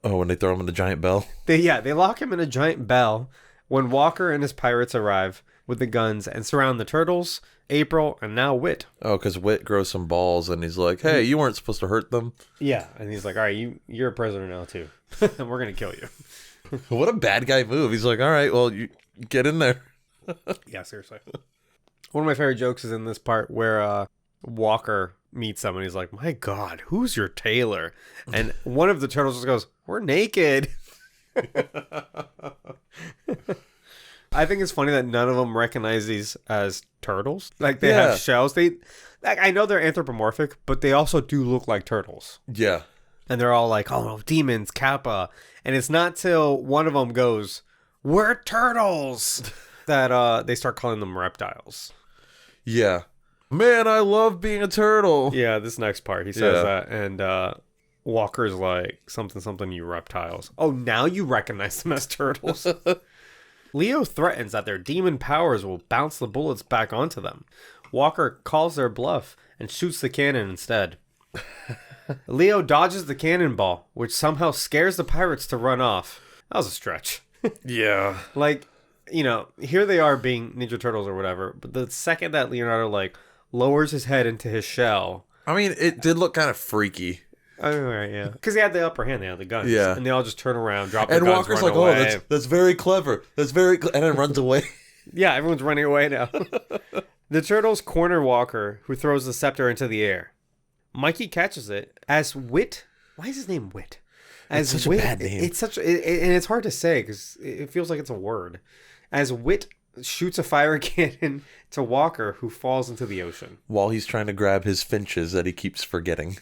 Oh, when they throw him in the giant bell. They lock him in a giant bell when Walker and his pirates arrive with the guns and surround the turtles, April, and now Wit. Oh, because Wit grows some balls and he's like, hey, you weren't supposed to hurt them. Yeah, and he's like, all right, you're a prisoner now too. And we're going to kill you. What a bad guy move. He's like, all right, well, you get in there. Yeah, seriously. One of my favorite jokes is in this part where Walker meets someone. He's like, my God, who's your tailor? And one of the turtles just goes, we're naked. I think it's funny that none of them recognize these as turtles. Like, they have shells. I know they're anthropomorphic, but they also do look like turtles. Yeah. And they're all like, oh, demons, Kappa. And it's not till one of them goes, we're turtles, that they start calling them reptiles. Yeah. Man, I love being a turtle. Yeah, this next part, he says that. And Walker's like, something, you reptiles. Oh, now you recognize them as turtles. Leo threatens that their demon powers will bounce the bullets back onto them. Walker calls their bluff and shoots the cannon instead. Leo dodges the cannonball, which somehow scares the pirates to run off. That was a stretch. Yeah. Like, here they are being Ninja Turtles or whatever, but the second that Leonardo, lowers his head into his shell... I mean, it did look kind of freaky. Oh, right, yeah. Because they had the upper hand. They had the guns. Yeah. And they all just turn around, drop their and guns, Walker's run like, away. oh, that's very clever. That's very and then runs away. Yeah, everyone's running away now. The turtles corner Walker, who throws the scepter into the air. Mikey catches it as Wit Why is his name Wit? It's such a bad name. It's such, and it's hard to say because it feels like it's a word. As Wit shoots a fire cannon to Walker, who falls into the ocean while he's trying to grab his finches that he keeps forgetting.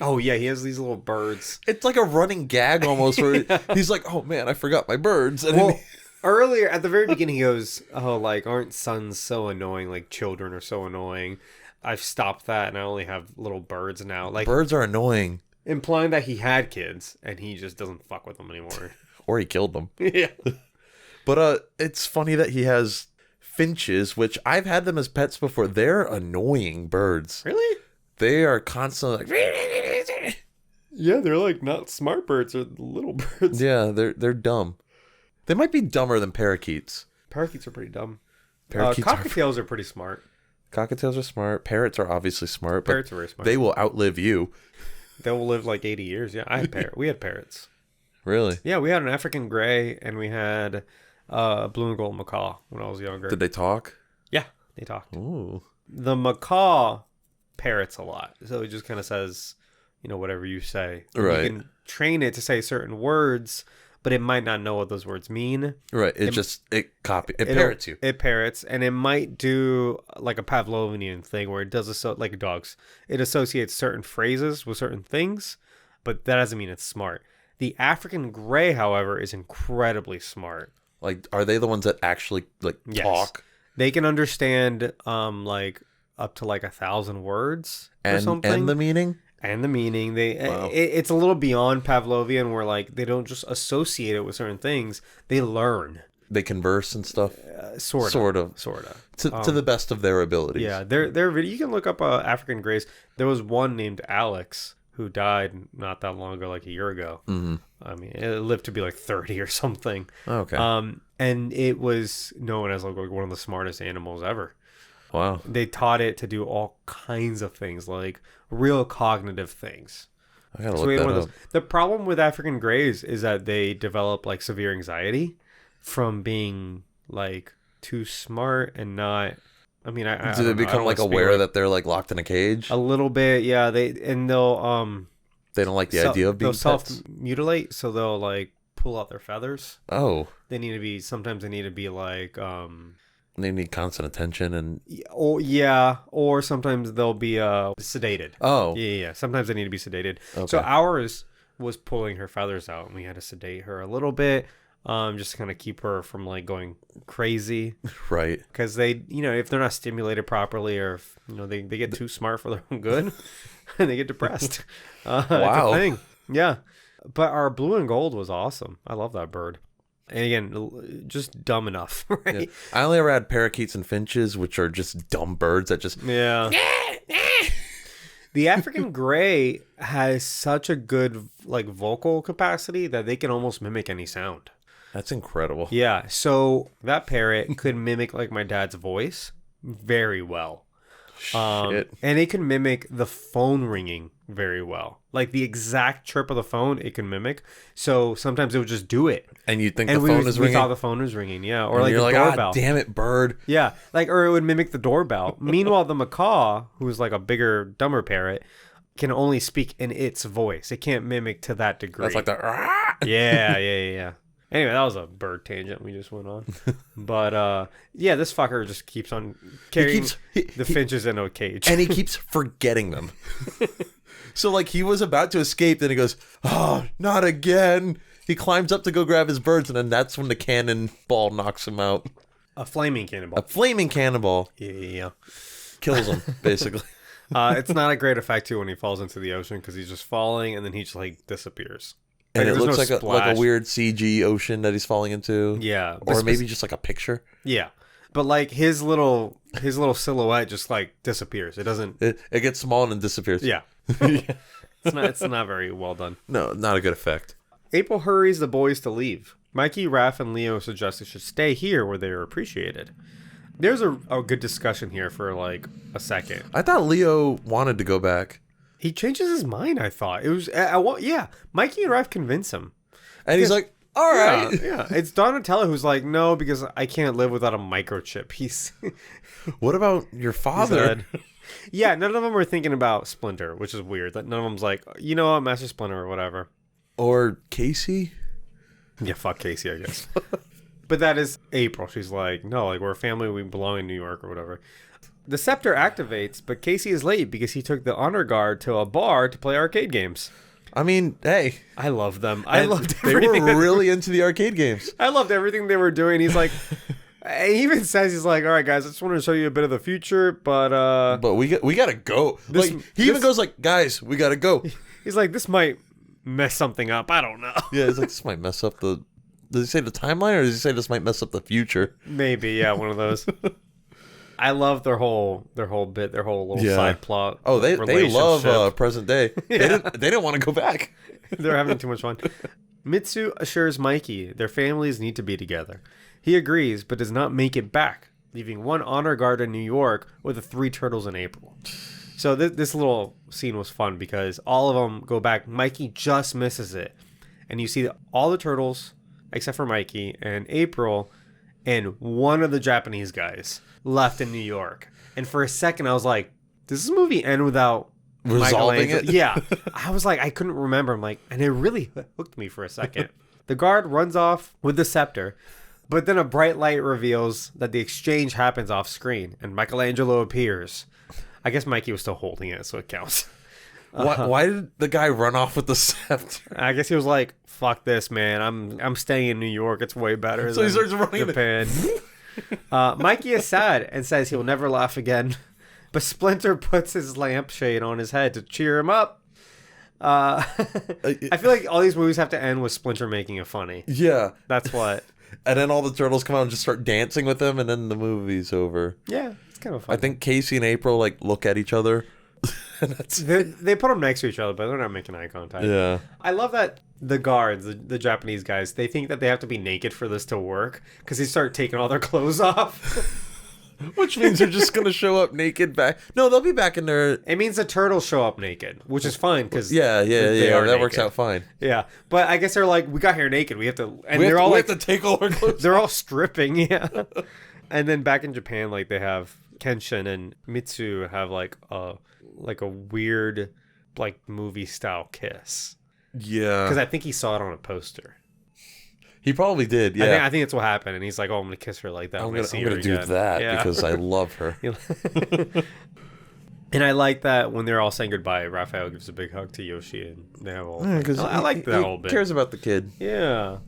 Oh yeah, he has these little birds. It's like a running gag almost, where he's like, "Oh man, I forgot my birds." And well, earlier at the very beginning, he goes, "Oh, like aren't sons so annoying? Like children are so annoying. I've stopped that, and I only have little birds now." Like birds are annoying, implying that he had kids and he just doesn't fuck with them anymore, or he killed them. Yeah. But it's funny that he has finches, which I've had them as pets before. They're annoying birds. Really? They are constantly like, yeah, they're like not smart birds, they're little birds. Yeah, they're dumb. They might be dumber than parakeets. Parakeets are pretty dumb. Parakeets cockatiels are pretty smart. Cockatiels are smart. Parrots are obviously smart. But Parrots are very smart. they will outlive you. They will live like 80 years. Yeah, we had parrots. Really? Yeah, we had an African gray and we had a blue and gold macaw when I was younger. Did they talk? Yeah, they talked. Ooh. The macaw parrots a lot, so it just kind of says, whatever you say. Right. You can train it to say certain words, but it might not know what those words mean. Right. It parrots you. It parrots, and it might do like a Pavlovian thing where it does like dogs. It associates certain phrases with certain things, but that doesn't mean it's smart. The African gray, however, is incredibly smart. Like, are they the ones that actually Yes. talk? They can understand like up to like 1,000 words or something. And the meaning? And the meaning. Wow. It's a little beyond Pavlovian where like they don't just associate it with certain things. They learn. They converse and stuff? Sort of. To the best of their abilities. Yeah, they're you can look up African grays. There was one named Alex who died not that long ago, like a year ago. Mm-hmm. I mean, it lived to be like 30 or something. Okay. And it was known as like one of the smartest animals ever. Wow. They taught it to do all kinds of things, like real cognitive things. I gotta look that up. The problem with African greys is that they develop like severe anxiety from being like too smart and not. I mean, do they become like aware that they're like locked in a cage? A little bit, yeah. They don't like the idea of being they'll self-mutilate, so they'll like pull out their feathers. Oh. Sometimes they need to be like they need constant attention and or sometimes they'll be sedated. Oh. Yeah. Sometimes they need to be sedated. Okay. So ours was pulling her feathers out and we had to sedate her a little bit. Just to kind of keep her from like going crazy. Right. Because they, if they're not stimulated properly or if, they get too smart for their own good and they get depressed. Wow. It's a thing. Yeah. But our blue and gold was awesome. I love that bird. And again, just dumb enough, right? Yeah. I only ever had parakeets and finches, which are just dumb birds that just... Yeah. The African gray has such a good like vocal capacity that they can almost mimic any sound. That's incredible. Yeah, so that parrot could mimic like my dad's voice very well. Shit. And it can mimic the phone ringing very well. Like the exact chirp of the phone it can mimic. So sometimes it would just do it. And you'd think the phone is ringing? We thought the phone was ringing, yeah. Or and like you're the doorbell. Ah, damn it, bird. Yeah, or it would mimic the doorbell. Meanwhile, the macaw, who's like a bigger, dumber parrot, can only speak in its voice. It can't mimic to that degree. That's like the... Yeah. Anyway, that was a bird tangent we just went on. But, yeah, this fucker just keeps on carrying the finches in a cage. And he keeps forgetting them. So, like, he was about to escape, then he goes, oh, not again. He climbs up to go grab his birds, and then that's when the cannonball knocks him out. A flaming cannonball. A flaming cannonball. Yeah. Kills him, basically. It's not a great effect, too, when he falls into the ocean, because he's just falling, and then he just, like, disappears. And like, it looks no like a weird CG ocean that he's falling into. Yeah. Or maybe just like a picture. Yeah. But like his little silhouette just like disappears. It doesn't. It gets small and then disappears. Yeah. It's not very well done. No, not a good effect. April hurries the boys to leave. Mikey, Raph, and Leo suggest they should stay here where they are appreciated. There's a good discussion here for like a second. I thought Leo wanted to go back. He changes his mind, I thought. It was, Mikey and Raph convince him. And he's like, All right. Yeah. It's Donatello who's like, no, because I can't live without a microchip. He's What about your father? yeah, none of them are thinking about Splinter, which is weird. That none of them's like, you know what, Master Splinter or whatever. Or Casey? Yeah, fuck Casey, I guess. But that is April. She's like, no, like we're a family, we belong in New York or whatever. The scepter activates, but Casey is late because he took the honor guard to a bar to play arcade games. I mean, hey. I love them. I loved They everything. were really into the arcade games. I loved everything they were doing. He's like, he even says, he's like, all right, guys, I just want to show you a bit of the future, but we gotta go. He even goes like, guys, we gotta go. He's like, this might mess something up. I don't know. Yeah, he's like, this might mess up the. Does he say the timeline, or does he say this might mess up the future? Maybe, yeah, one of those. I love their whole bit, their whole little side plot. Oh, they love present day. Yeah. They didn't want to go back. They're having too much fun. Mitsu assures Mikey their families need to be together. He agrees, but does not make it back, leaving one honor guard in New York with the 3 turtles in April. So this little scene was fun because all of them go back. Mikey just misses it. And you see all the turtles, except for Mikey and April, and one of the Japanese guys left in New York. And for a second, I was like, does this movie end without resolving it? Yeah. I was like, I couldn't remember. I'm like, and it really hooked me for a second. The guard runs off with the scepter, but then a bright light reveals that the exchange happens off screen, and Michelangelo appears. I guess Mikey was still holding it, so it counts. Why did the guy run off with the scepter? I guess he was like, fuck this, man. I'm staying in New York. It's way better So than he starts running Japan. Mikey is sad and says he'll never laugh again. But Splinter puts his lampshade on his head to cheer him up. I feel like all these movies have to end with Splinter making it funny. Yeah. That's what. And then all the turtles come out and just start dancing with him, and then the movie's over. Yeah, it's kind of fun. I think Casey and April like look at each other. And they put them next to each other, but they're not making eye contact. Yeah. I love that the guards, the Japanese guys, they think that they have to be naked for this to work because they start taking all their clothes off. Which means they're just going to show up naked back. No, they'll be back in their... It means the turtles show up naked, which is fine because Yeah, that works out fine. Yeah, but I guess they're like, we got here naked. We have to... And we they're all we like... have to take all our clothes. They're all stripping, yeah. And then back in Japan, like, they have Kenshin and Mitsu have like a weird, like, movie-style kiss. Yeah. Because I think he saw it on a poster. He probably did, yeah. I think that's what happened. And he's like, oh, I'm going to kiss her like that. I'm going going to do again. that because I love her. And I like that when they're all saying goodbye, Raphael gives a big hug to Yoshi. And they have all... I like that whole bit. He cares about the kid. Yeah.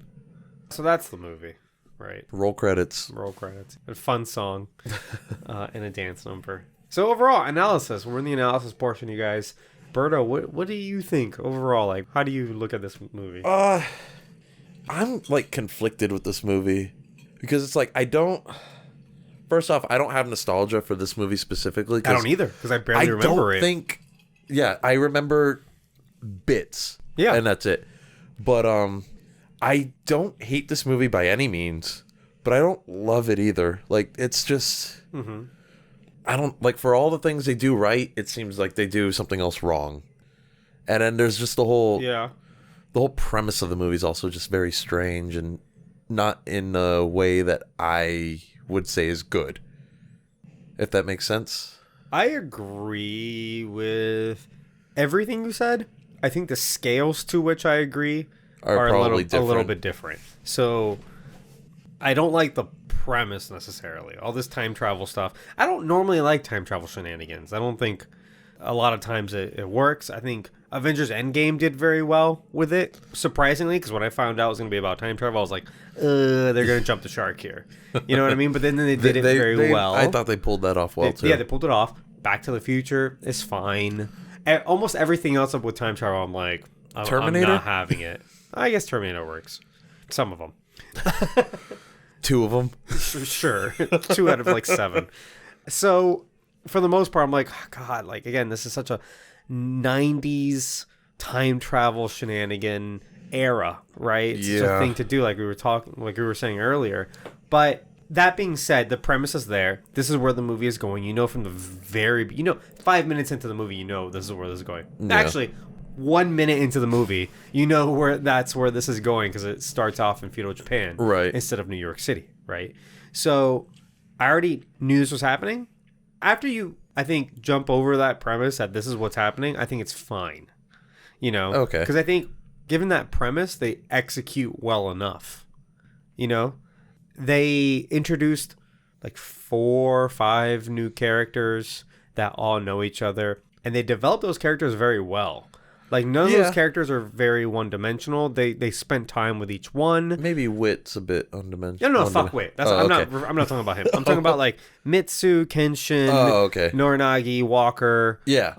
So that's the movie, right? Roll credits. Roll credits. A fun song and a dance number. So overall, analysis. We're in the analysis portion, you guys. Berto, what do you think overall? Like, how do you look at this movie? I'm like conflicted with this movie because it's like first off, I don't have nostalgia for this movie specifically. I don't either because I barely remember it. I remember bits. Yeah, and that's it. But I don't hate this movie by any means, but I don't love it either. Like, it's just I don't like, for all the things they do right, it seems like they do something else wrong. And then there's just the whole premise of the movie is also just very strange and not in a way that I would say is good. If that makes sense. I agree with everything you said. I think the scales to which I agree are a little bit different. So I don't like the premise necessarily. All this time travel stuff. I don't normally like time travel shenanigans. I don't think a lot of times it works. I think Avengers Endgame did very well with it, surprisingly, because when I found out it was going to be about time travel, I was like, they're going to jump the shark here. You know what I mean? But then they did it very well. I thought they pulled that off well, too. Yeah, they pulled it off. Back to the Future is fine. Almost everything else up with time travel, I'm like, Terminator? I'm not having it. I guess Terminator works. Some of them. 2 of them. Sure. 2 out of like 7. So for the most part, I'm like, oh, God, like, again, this is such a 90s time travel shenanigan era, right? It's such a thing to do, like we were saying earlier. But that being said, the premise is there. This is where the movie is going. You know, from the 5 minutes into the movie, you know this is where this is going. Yeah. Actually, 1 minute into the movie, you know where this is going because it starts off in feudal Japan, Right. instead of New York City, right? So I already knew this was happening. After you, I think, jump over that premise that this is what's happening, I think it's fine, Okay. because I think given that premise, they execute well enough. They introduced like 4 or 5 new characters that all know each other, and they developed those characters very well. Like, none of those characters are very one-dimensional. They spent time with each one. Maybe Wit's a bit undimensional. No, fuck Wit. I'm not talking about him. I'm talking about like Mitsu, Kenshin, Norinagi, Walker. Yeah.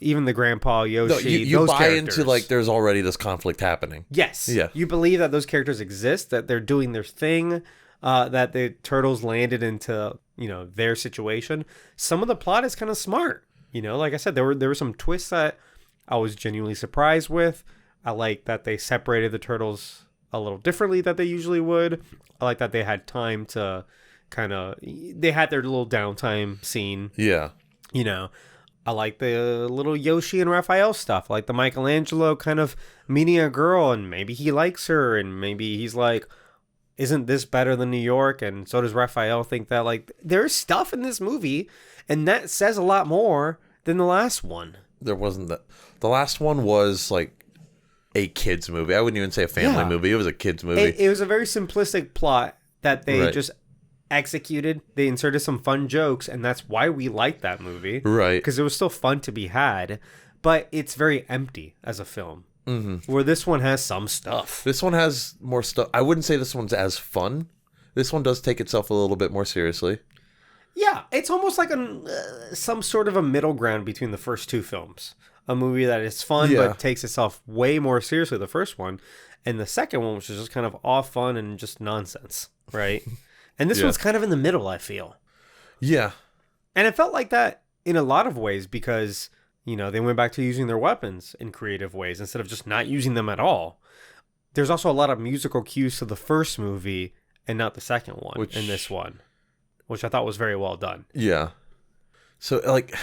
Even the grandpa Yoshi. No, you those buy characters. into like there's already this conflict happening. Yes. Yeah. You believe that those characters exist, that they're doing their thing, that the turtles landed into their situation. Some of the plot is kind of smart. Like I said, there were some twists that I was genuinely surprised with. I like that they separated the turtles a little differently than they usually would. I like that they had time to they had their little downtime scene. Yeah. I like the little Yoshi and Raphael stuff, like the Michelangelo kind of meeting a girl and maybe he likes her and maybe he's like, isn't this better than New York? And so does Raphael think that. Like, there's stuff in this movie and that says a lot more than the last one. There wasn't that. The last one was like a kid's movie. I wouldn't even say a family movie. It was a kid's movie. It was a very simplistic plot that they just executed. They inserted some fun jokes, and that's why we liked that movie. Right. Because it was still fun to be had, but it's very empty as a film. Mm-hmm. Where this one has some stuff. This one has more stuff. I wouldn't say this one's as fun. This one does take itself a little bit more seriously. Yeah, it's almost like some sort of a middle ground between the first 2 films. A movie that is fun but takes itself way more seriously, the first one, and the second one, which is just kind of all fun and just nonsense, right? And this one's kind of in the middle, I feel. Yeah. And it felt like that in a lot of ways because, they went back to using their weapons in creative ways instead of just not using them at all. There's also a lot of musical cues to the first movie and not the second one in this one, which I thought was very well done. Yeah. So, like,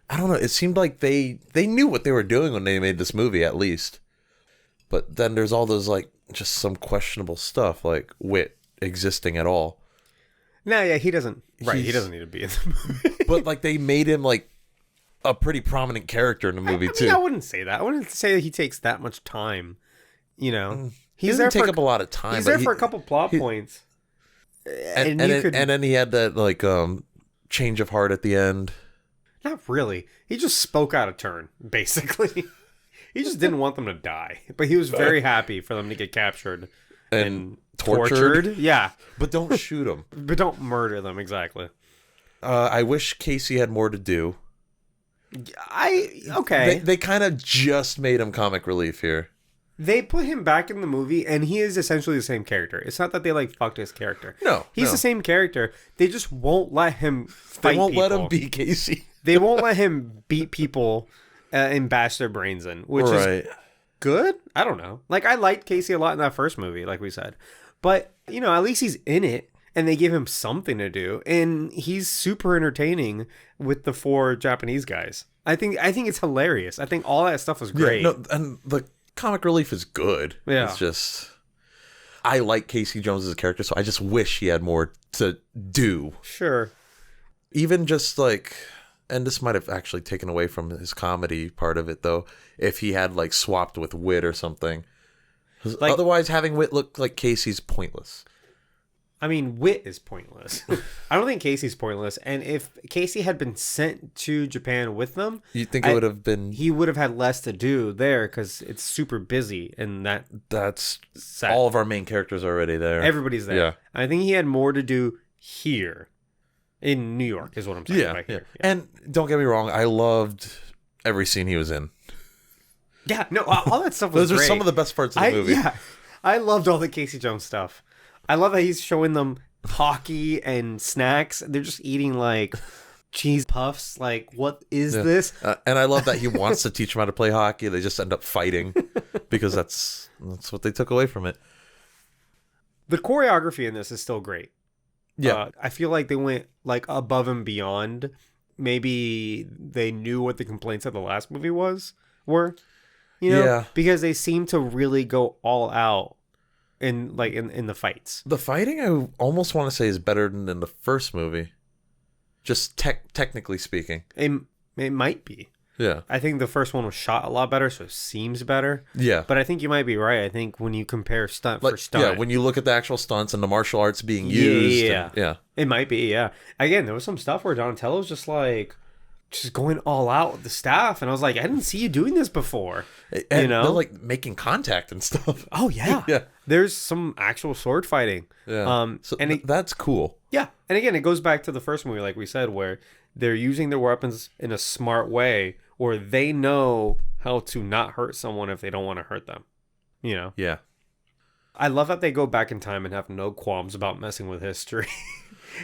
I don't know. It seemed like they knew what they were doing when they made this movie, at least. But then there's all those, like, just some questionable stuff, like Wit existing at all. No, yeah, he doesn't. Right, he doesn't need to be in the movie. But, like, they made him, like, a pretty prominent character in the movie, too. I wouldn't say that. I wouldn't say that he takes that much time. He doesn't take up a lot of time. He's there for a couple plot points. And then he had that, like, change of heart at the end. Not really. He just spoke out of turn, basically. He just didn't want them to die. But he was very happy for them to get captured and tortured. Yeah. But don't shoot them. But don't murder them, exactly. I wish Casey had more to do. Okay. They kind of just made him comic relief here. They put him back in the movie, and he is essentially the same character. It's not that they, like, fucked his character. No. He's the same character. They just won't let him fight They won't people. let him be Casey. They won't let him beat people and bash their brains in, which is good. I don't know. Like, I liked Casey a lot in that first movie, like we said. But, at least he's in it, and they give him something to do. And he's super entertaining with the 4 Japanese guys. I think it's hilarious. I think all that stuff was great. Yeah, no, and the comic relief is good. Yeah. It's just, I like Casey Jones as a character, so I just wish he had more to do. Sure. Even just like, and this might have actually taken away from his comedy part of it, though, if he had like swapped with Wit or something. Like, otherwise, having Wit look like Casey's pointless. I mean, Wit is pointless. I don't think Casey's pointless. And if Casey had been sent to Japan with them, you think it would have been? He would have had less to do there because it's super busy, and that's set. All of our main characters are already there. Everybody's there. Yeah. I think he had more to do here in New York, is what I'm saying. Yeah, yeah. And don't get me wrong, I loved every scene he was in. Yeah, no, all that stuff was Those great. are some of the best parts of the movie. Yeah, I loved all the Casey Jones stuff. I love that he's showing them hockey and snacks. They're just eating like cheese puffs. Like, what is this? And I love that he wants to teach them how to play hockey. They just end up fighting because that's what they took away from it. The choreography in this is still great. Yeah. I feel like they went like above and beyond. Maybe they knew what the complaints of the last movie was, were, you know, Yeah. because they seem to really go all out in the fights. The fighting, I almost want to say, is better than in the first movie. Just technically speaking. It might be. Yeah. I think the first one was shot a lot better, so it seems better. Yeah. But I think you might be right. I think when you compare stunt for stunt. Yeah, when you look at the actual stunts and the martial arts being used. Yeah. It might be, yeah. Again, there was some stuff where Donatello's just going all out with the staff. And I was like, I didn't see you doing this before. And you know? they're like making contact and stuff. Oh, yeah. Yeah. There's some actual sword fighting. Yeah. That's cool. Yeah. And again, it goes back to the first movie, like we said, where they're using their weapons in a smart way, or they know how to not hurt someone if they don't want to hurt them. You know? Yeah. I love that they go back in time and have no qualms about messing with history.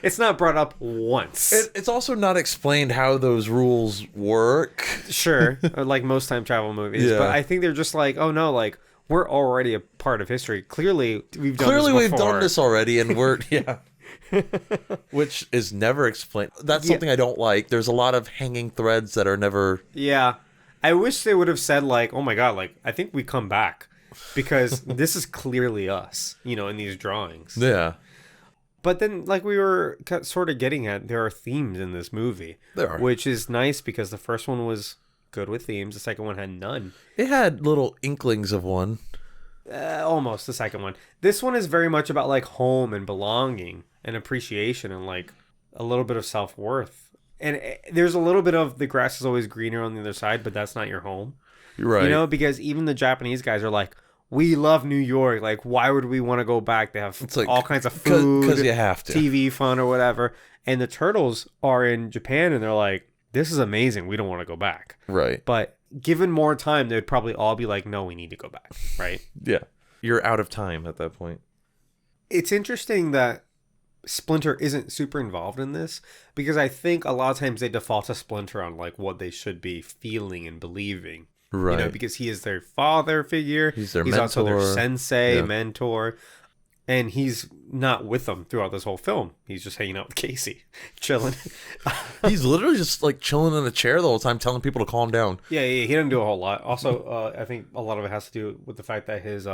It's not brought up once. It's also not explained how those rules work. Sure, like most time travel movies. Yeah. But I think they're just like, oh no, like, we're already a part of history. Clearly, we've done this before. We've done this already, and we're... Yeah. Which is never explained. That's something I don't like. There's a lot of hanging threads that are never... Yeah. I wish they would have said, like, oh my god, like, I think we come back. Because this is clearly us, you know, in these drawings. Yeah. But then, like we were sort of getting at, there are themes in this movie. There are. Which is nice because the first one was good with themes. The second one had none. It had little inklings of one. Almost the second one. This one is very much about, like, home and belonging and appreciation and, like, a little bit of self-worth. And there's a little bit of the grass is always greener on the other side, but that's not your home. Right. You know, because even the Japanese guys are like, we love New York. Like, why would we want to go back? They have all kinds of food, because you have to, TV fun or whatever. And the Turtles are in Japan, and they're like, this is amazing. We don't want to go back. Right. But given more time, they'd probably all be like, no, we need to go back. Right. Yeah. You're out of time at that point. It's interesting that Splinter isn't super involved in this, because I think a lot of times they default to Splinter on, like, what they should be feeling and believing. Right. You know, because he is their father figure. He's their He's mentor. also their sensei, mentor. And he's not with them throughout this whole film. He's just hanging out with Casey, chilling. He's literally just, like, chilling in a chair the whole time, telling people to calm down. Yeah, he didn't do a whole lot. Also, I think a lot of it has to do with the fact that his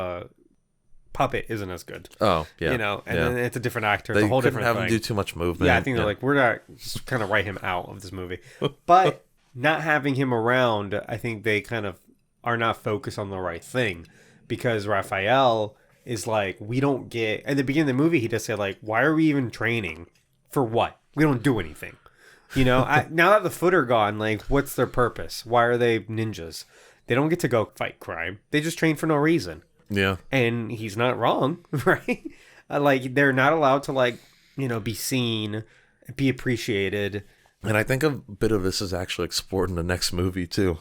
puppet isn't as good. Oh, yeah. You know, and then it's a different actor. It's They a whole couldn't different have thing. him do too much movement. Yeah, I think they're like, we're not just kind of write him out of this movie. But not having him around, I think they kind of are not focused on the right thing, because Raphael is like, we don't get, at the beginning of the movie he does say, like, why are we even training for what? We don't do anything, you know. Now that the foot are gone, like, what's their purpose? Why are they ninjas? They don't get to go fight crime. They just train for no reason. Yeah. And he's not wrong. Right. Like, they're not allowed to, like, you know, be seen, be appreciated. And I think a bit of this is actually explored in the next movie too.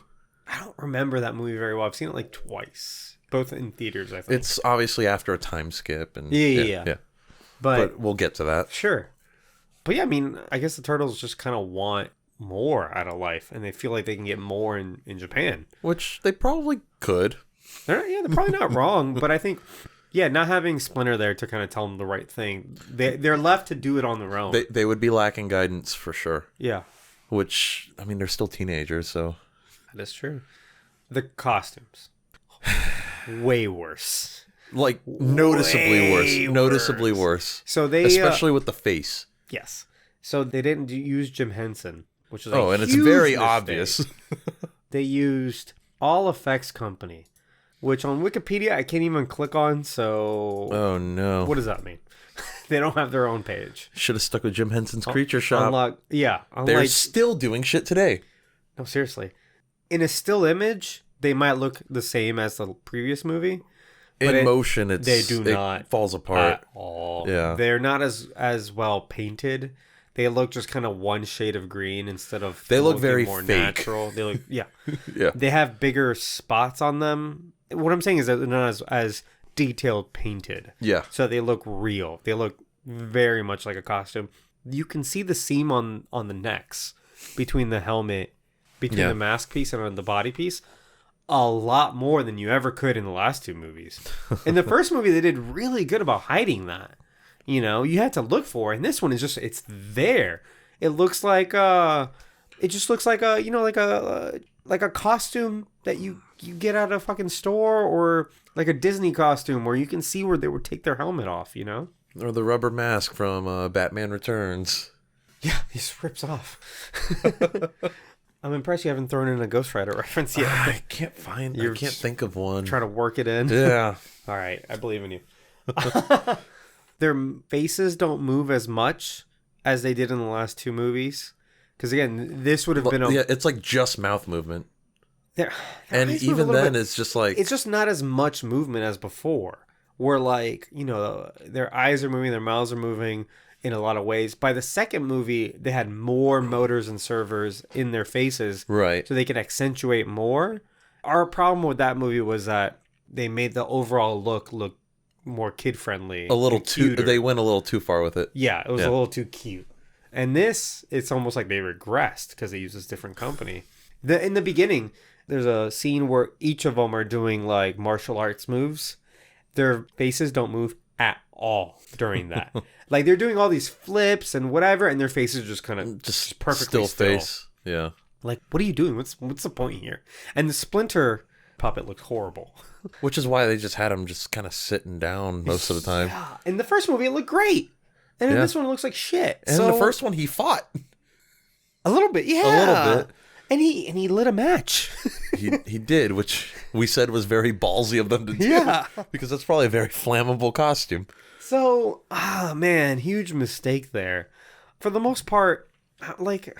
I don't remember that movie very well. I've seen it like twice, both in theaters, I think. It's obviously after a time skip. And Yeah. But we'll get to that. Sure. But yeah, I mean, I guess the Turtles just kind of want more out of life, and they feel like they can get more in Japan. Which they probably could. They're probably not wrong, but I think, yeah, not having Splinter there to kind of tell them the right thing, they're left to do it on their own. They would be lacking guidance for sure. Yeah. Which, I mean, they're still teenagers, so... That is true. The costumes. Way worse. Like, noticeably worse. Noticeably worse. So they... Especially with the face. Yes. So they didn't use Jim Henson, which is and it's very obvious. They used All Effects Company, which on Wikipedia I can't even click on, so... Oh, no. What does that mean? They don't have their own page. Should have stuck with Jim Henson's Creature Shop. They're still doing shit today. No, seriously. In a still image, they might look the same as the previous movie. In motion, they do not falls apart at all. Yeah, they're not as well painted. They look just kind of one shade of green instead of. They look very more fake. Natural. They look yeah. They have bigger spots on them. What I'm saying is that they're not as detailed painted. Yeah. So they look real. They look very much like a costume. You can see the seam on the necks between the helmet. Between the mask piece and the body piece, a lot more than you ever could in the last two movies. In the first movie, they did really good about hiding that. You know, you had to look for it. And this one is just, it's there. It looks like, it just looks like a, you know, like like a costume that you get at a fucking store, or like a Disney costume where you can see where they would take their helmet off, you know? Or the rubber mask from Batman Returns. Yeah, he just rips off. I'm impressed you haven't thrown in a Ghost Rider reference yet. I can't think of one. Trying to work it in. Yeah. All right, I believe in you. Their faces don't move as much as they did in the last two movies. Because again, this would have been yeah, it's like just mouth movement. Their And eyes move a even little then, bit. it's just like... It's just not as much movement as before. Where like, you know, their eyes are moving, their mouths are moving in a lot of ways. By the second movie, they had more motors and servers in their faces. Right. So they could accentuate more. Our problem with that movie was that they made the overall look more kid-friendly. A little too... cuter. They went a little too far with it. Yeah, it was a little too cute. And this, it's almost like they regressed because they use this different company. In the beginning, there's a scene where each of them are doing like martial arts moves. Their faces don't move at all during that. Like they're doing all these flips and whatever, and their faces are just kind of Just perfectly still. face. Yeah. Like, what are you doing? What's the point here? And the Splinter puppet looked horrible. Which is why they just had him just kind of sitting down most of the time. Yeah. In the first movie, it looked great. And in this one, it looks like shit. And in the first one, he fought. A little bit, yeah. A little bit. And he lit a match. He did, which we said was very ballsy of them to do. Yeah. Because that's probably a very flammable costume. So, man, huge mistake there. For the most part, like,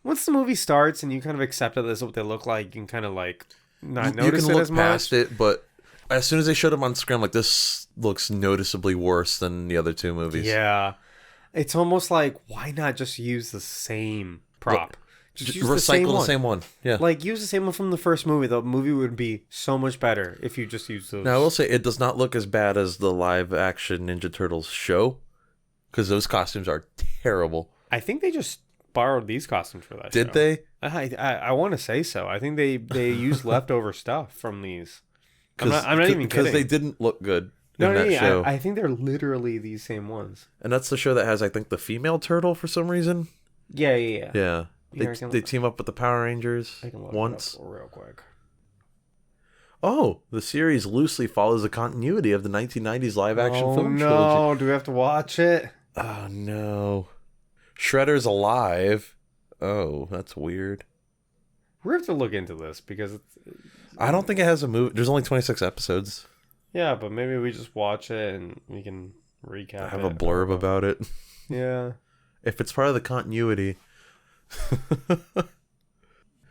once the movie starts and you kind of accept that this is what they look like, you can kind of, like, not notice it as much. You can look past it, but as soon as they showed him on screen, like, this looks noticeably worse than the other two movies. Yeah. It's almost like, why not just use the same prop? Just recycle the same one. Yeah. Like, use the same one from the first movie. The movie would be so much better if you just use those. Now, I will say, it does not look as bad as the live-action Ninja Turtles show, because those costumes are terrible. I think they just borrowed these costumes for that show. Did they? I want to say so. I think they used leftover stuff from these. I'm not even kidding. Because they didn't look good in that yeah, show. I think they're literally these same ones. And that's the show that has, I think, the female turtle for some reason. Yeah. Yeah. They team up with the Power Rangers once. Real quick. Oh, the series loosely follows the continuity of the 1990s live-action film trilogy. Oh, no. Do we have to watch it? Oh, no. Shredder's alive. Oh, that's weird. We have to look into this because I don't think it has a movie. There's only 26 episodes. Yeah, but maybe we just watch it and we can recap I have a blurb about it. Yeah. If it's part of the continuity...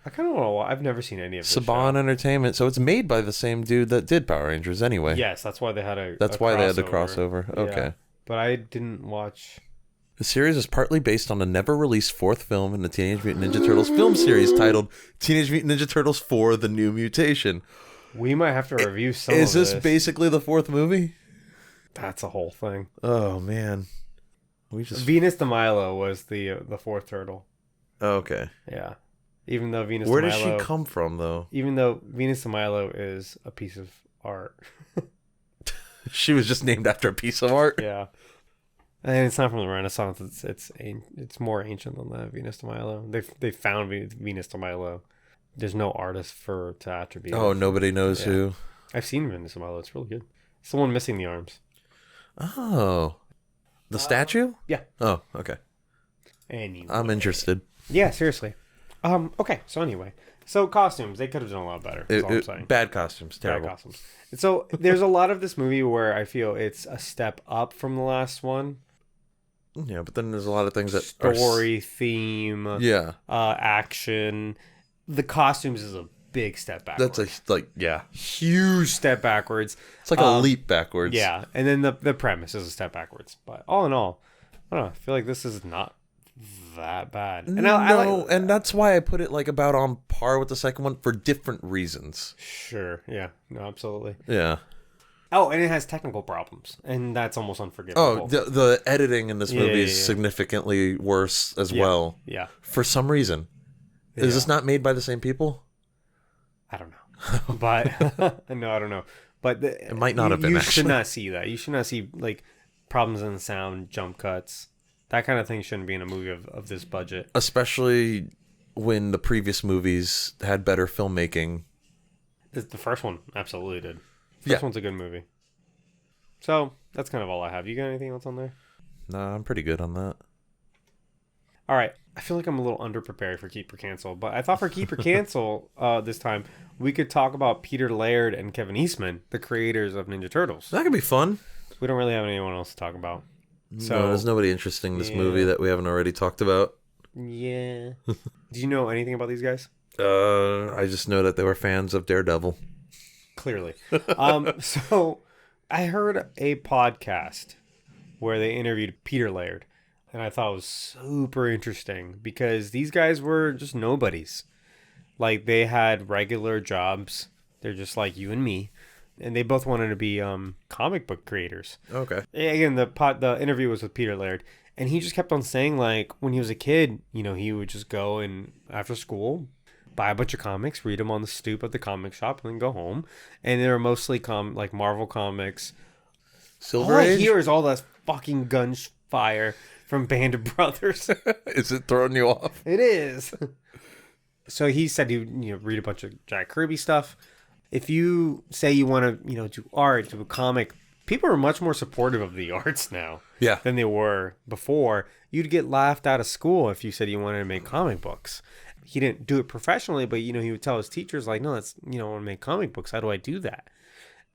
I kind of want to watch. I've never seen any of this Saban Entertainment. So it's made by the same dude that did Power Rangers anyway. Yes, that's why they had they had the crossover. Okay. Yeah, but I didn't watch... The series is partly based on a never-released fourth film in the Teenage Mutant Ninja Turtles film series titled Teenage Mutant Ninja Turtles 4: The New Mutation. We might have to review some of this. Is this basically the fourth movie? That's a whole thing. Oh, man. Venus de Milo was the fourth turtle. Oh, okay. Yeah. Even though Venus Where de does Milo... she come from, though? Even though Venus de Milo is a piece of art. She was just named after a piece of art? Yeah. And it's not from the Renaissance. It's more ancient than that. Venus de Milo. They found Venus de Milo. There's no artist to attribute. Oh, nobody knows who. I've seen Venus de Milo. It's really good. It's the one missing the arms. Oh, the statue? Yeah. Oh, okay. Anyway. I'm interested. Yeah, seriously. Okay. So anyway, costumes they could have done a lot better. That's all I'm saying. Bad costumes, terrible. Bad costumes. And so there's a lot of this movie where I feel it's a step up from the last one. Yeah, but then there's a lot of things that story, theme, action. The costumes is a big step backwards. That's huge step backwards. It's like a leap backwards. Yeah, and then the premise is a step backwards. But all in all, I don't know. I feel like this is not that bad. And and that's why I put it like about on par with the second one for different reasons. Sure. Yeah. No. Absolutely. Yeah. Oh, and it has technical problems, and that's almost unforgivable. Oh, the editing in this movie is significantly worse as well. Yeah. For some reason. Is this not made by the same people? I don't know. But no, I don't know. But it might not have been. You should not see that. You should not see like problems in the sound, jump cuts. That kind of thing shouldn't be in a movie of this budget. Especially when the previous movies had better filmmaking. The first one absolutely did. Yeah. First one's a good movie. So that's kind of all I have. You got anything else on there? Nah, I'm pretty good on that. All right. I feel like I'm a little underprepared for Keep or Cancel, but I thought for Keep or Cancel this time we could talk about Peter Laird and Kevin Eastman, the creators of Ninja Turtles. That could be fun. We don't really have anyone else to talk about. So No, there's nobody interesting in this movie that we haven't already talked about. Yeah. Do you know anything about these guys? I just know that they were fans of Daredevil. Clearly. So I heard a podcast where they interviewed Peter Laird, and I thought it was super interesting because these guys were just nobodies. Like, they had regular jobs. They're just like you and me. And they both wanted to be comic book creators. Okay. Again, the interview was with Peter Laird, and he just kept on saying, like, when he was a kid, you know, he would just go and after school buy a bunch of comics, read them on the stoop at the comic shop, and then go home. And they were mostly like Marvel comics. Silver All Age? I hear is all that fucking gunfire from Band of Brothers. Is it throwing you off? It is. So he said he would read a bunch of Jack Kirby stuff. If you say you want to, do art, do a comic, people are much more supportive of the arts now than they were before. You'd get laughed out of school if you said you wanted to make comic books. He didn't do it professionally, but, he would tell his teachers, like, no, that's, I want to make comic books. How do I do that?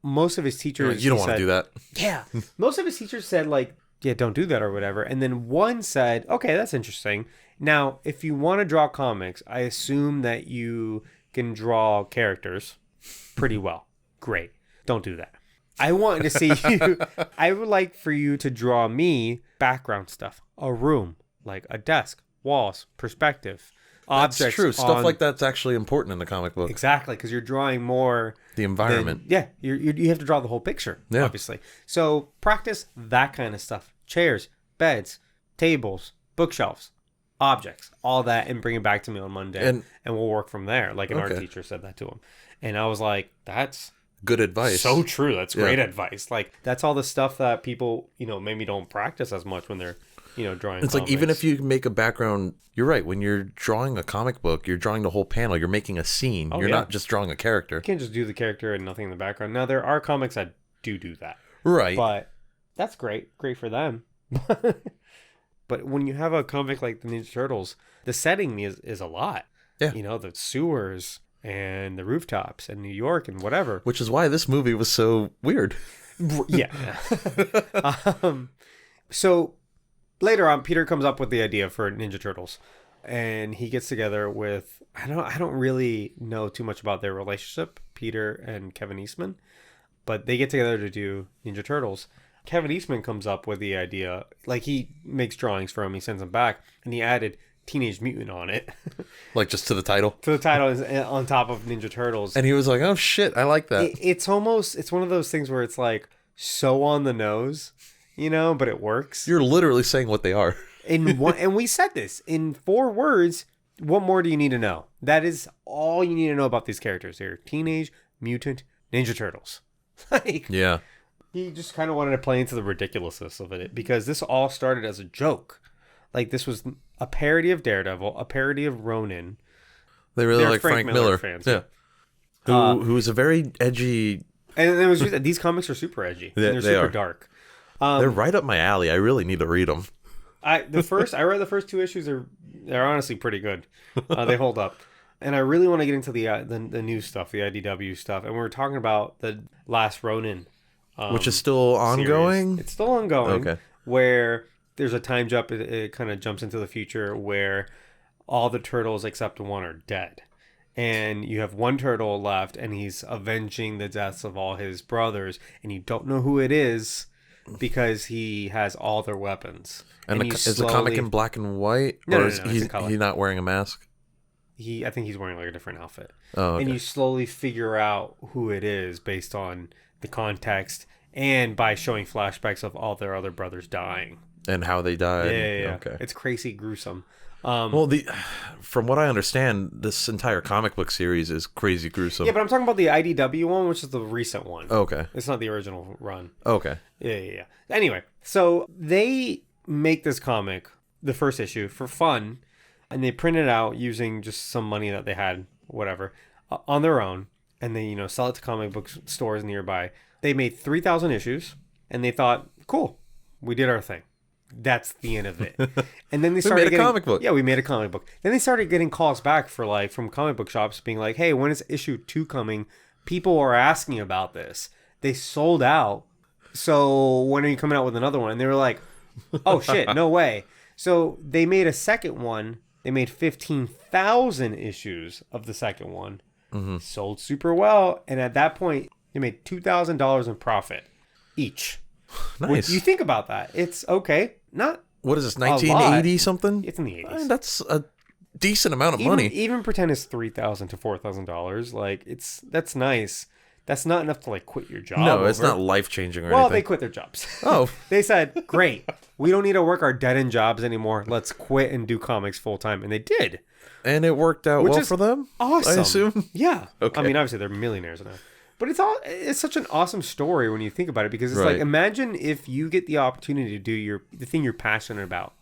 Most of his teachers... You don't want to do that. Yeah. Most of his teachers said, like, yeah, don't do that or whatever. And then one said, okay, that's interesting. Now, if you want to draw comics, I assume that you can draw characters pretty well. Great. Don't do that. I want to see you. I would like for you to draw me background stuff, a room, like a desk, walls, perspective, objects. That's true. Stuff like that's actually important in the comic book. Exactly, because you're drawing more the environment. You have to draw the whole picture, obviously. So practice that kind of stuff. Chairs, beds, tables, bookshelves, objects, all that, and bring it back to me on Monday, and we'll work from there. Like an art teacher said that to him. And I was like, that's good advice. So true. That's great advice. Like, that's all the stuff that people, maybe don't practice as much when they're, drawing It's comics. like, even if you make a background, you're right. When you're drawing a comic book, you're drawing the whole panel. You're making a scene. You're not just drawing a character. You can't just do the character and nothing in the background. Now, there are comics that do that. Right. But that's great. Great for them. But when you have a comic like the Ninja Turtles, the setting is a lot. Yeah. The sewers and the rooftops and New York and whatever. Which is why this movie was so weird. Yeah. So later on, Peter comes up with the idea for Ninja Turtles, and he gets together with, I don't really know too much about their relationship, Peter and Kevin Eastman, but they get together to do Ninja Turtles. Kevin Eastman comes up with the idea, like, he makes drawings for him, he sends them back, and he added Teenage Mutant on it. Like, just to the title? To the title is on top of Ninja Turtles. And he was like, oh shit, I like that. It's one of those things where it's like so on the nose, but it works. You're literally saying what they are. And we said this in 4 words. What more do you need to know? That is all you need to know about these characters. They're Teenage Mutant Ninja Turtles. Like, yeah. He just kind of wanted to play into the ridiculousness of it, because this all started as a joke. Like, this was a parody of Daredevil, a parody of Ronin. They really like Frank Miller fans. Yeah. Who is a very edgy... And it was just, these comics are super edgy. And they're super dark. They're right up my alley. I really need to read them. I read the first 2 issues. They're honestly pretty good. They hold up. And I really want to get into the new stuff, the IDW stuff. And we were talking about the last Ronin, which is still ongoing. Series. It's still ongoing. Okay. Where there's a time jump. It kind of jumps into the future where all the turtles except one are dead, and you have one turtle left, and he's avenging the deaths of all his brothers, and you don't know who it is because he has all their weapons. And is the comic in black and white? No, or is it's in color. he not wearing a mask? I think he's wearing like a different outfit. Oh, okay. And you slowly figure out who it is based on the context and by showing flashbacks of all their other brothers dying. And how they died. Yeah. Okay. It's crazy gruesome. Well, from what I understand, this entire comic book series is crazy gruesome. Yeah, but I'm talking about the IDW one, which is the recent one. Okay. It's not the original run. Okay. Yeah. Anyway, so they make this comic, the first issue, for fun. and they print it out using just some money that they had, whatever, on their own, and they, sell it to comic book stores nearby. They made 3,000 issues, and they thought, cool, we did our thing. That's the end of it. And then they started made a comic book. Yeah, we made a comic book. Then they started getting calls back from comic book shops being like, hey, when is issue 2 coming? People are asking about this. They sold out. So when are you coming out with another one? And they were like, oh shit, no way. So they made a second one. They made 15,000 issues of the second one. Mm-hmm. Sold super well. And at that point, they made $2,000 in profit each. Nice. When you think about that, it's okay. Not what is this, 1980 something? It's in the 80s. I mean, that's a decent amount of money. Even pretend it's $3,000 to $4,000. Like that's nice. That's not enough to like quit your job. No, it's not life changing or anything. Well, they quit their jobs. Oh, they said, "Great, we don't need to work our dead end jobs anymore. Let's quit and do comics full time." And they did, and it worked out well for them. Awesome, I assume. Yeah. Okay. I mean, obviously they're millionaires now. But it's such an awesome story when you think about it, because it's like, imagine if you get the opportunity to do the thing you're passionate about,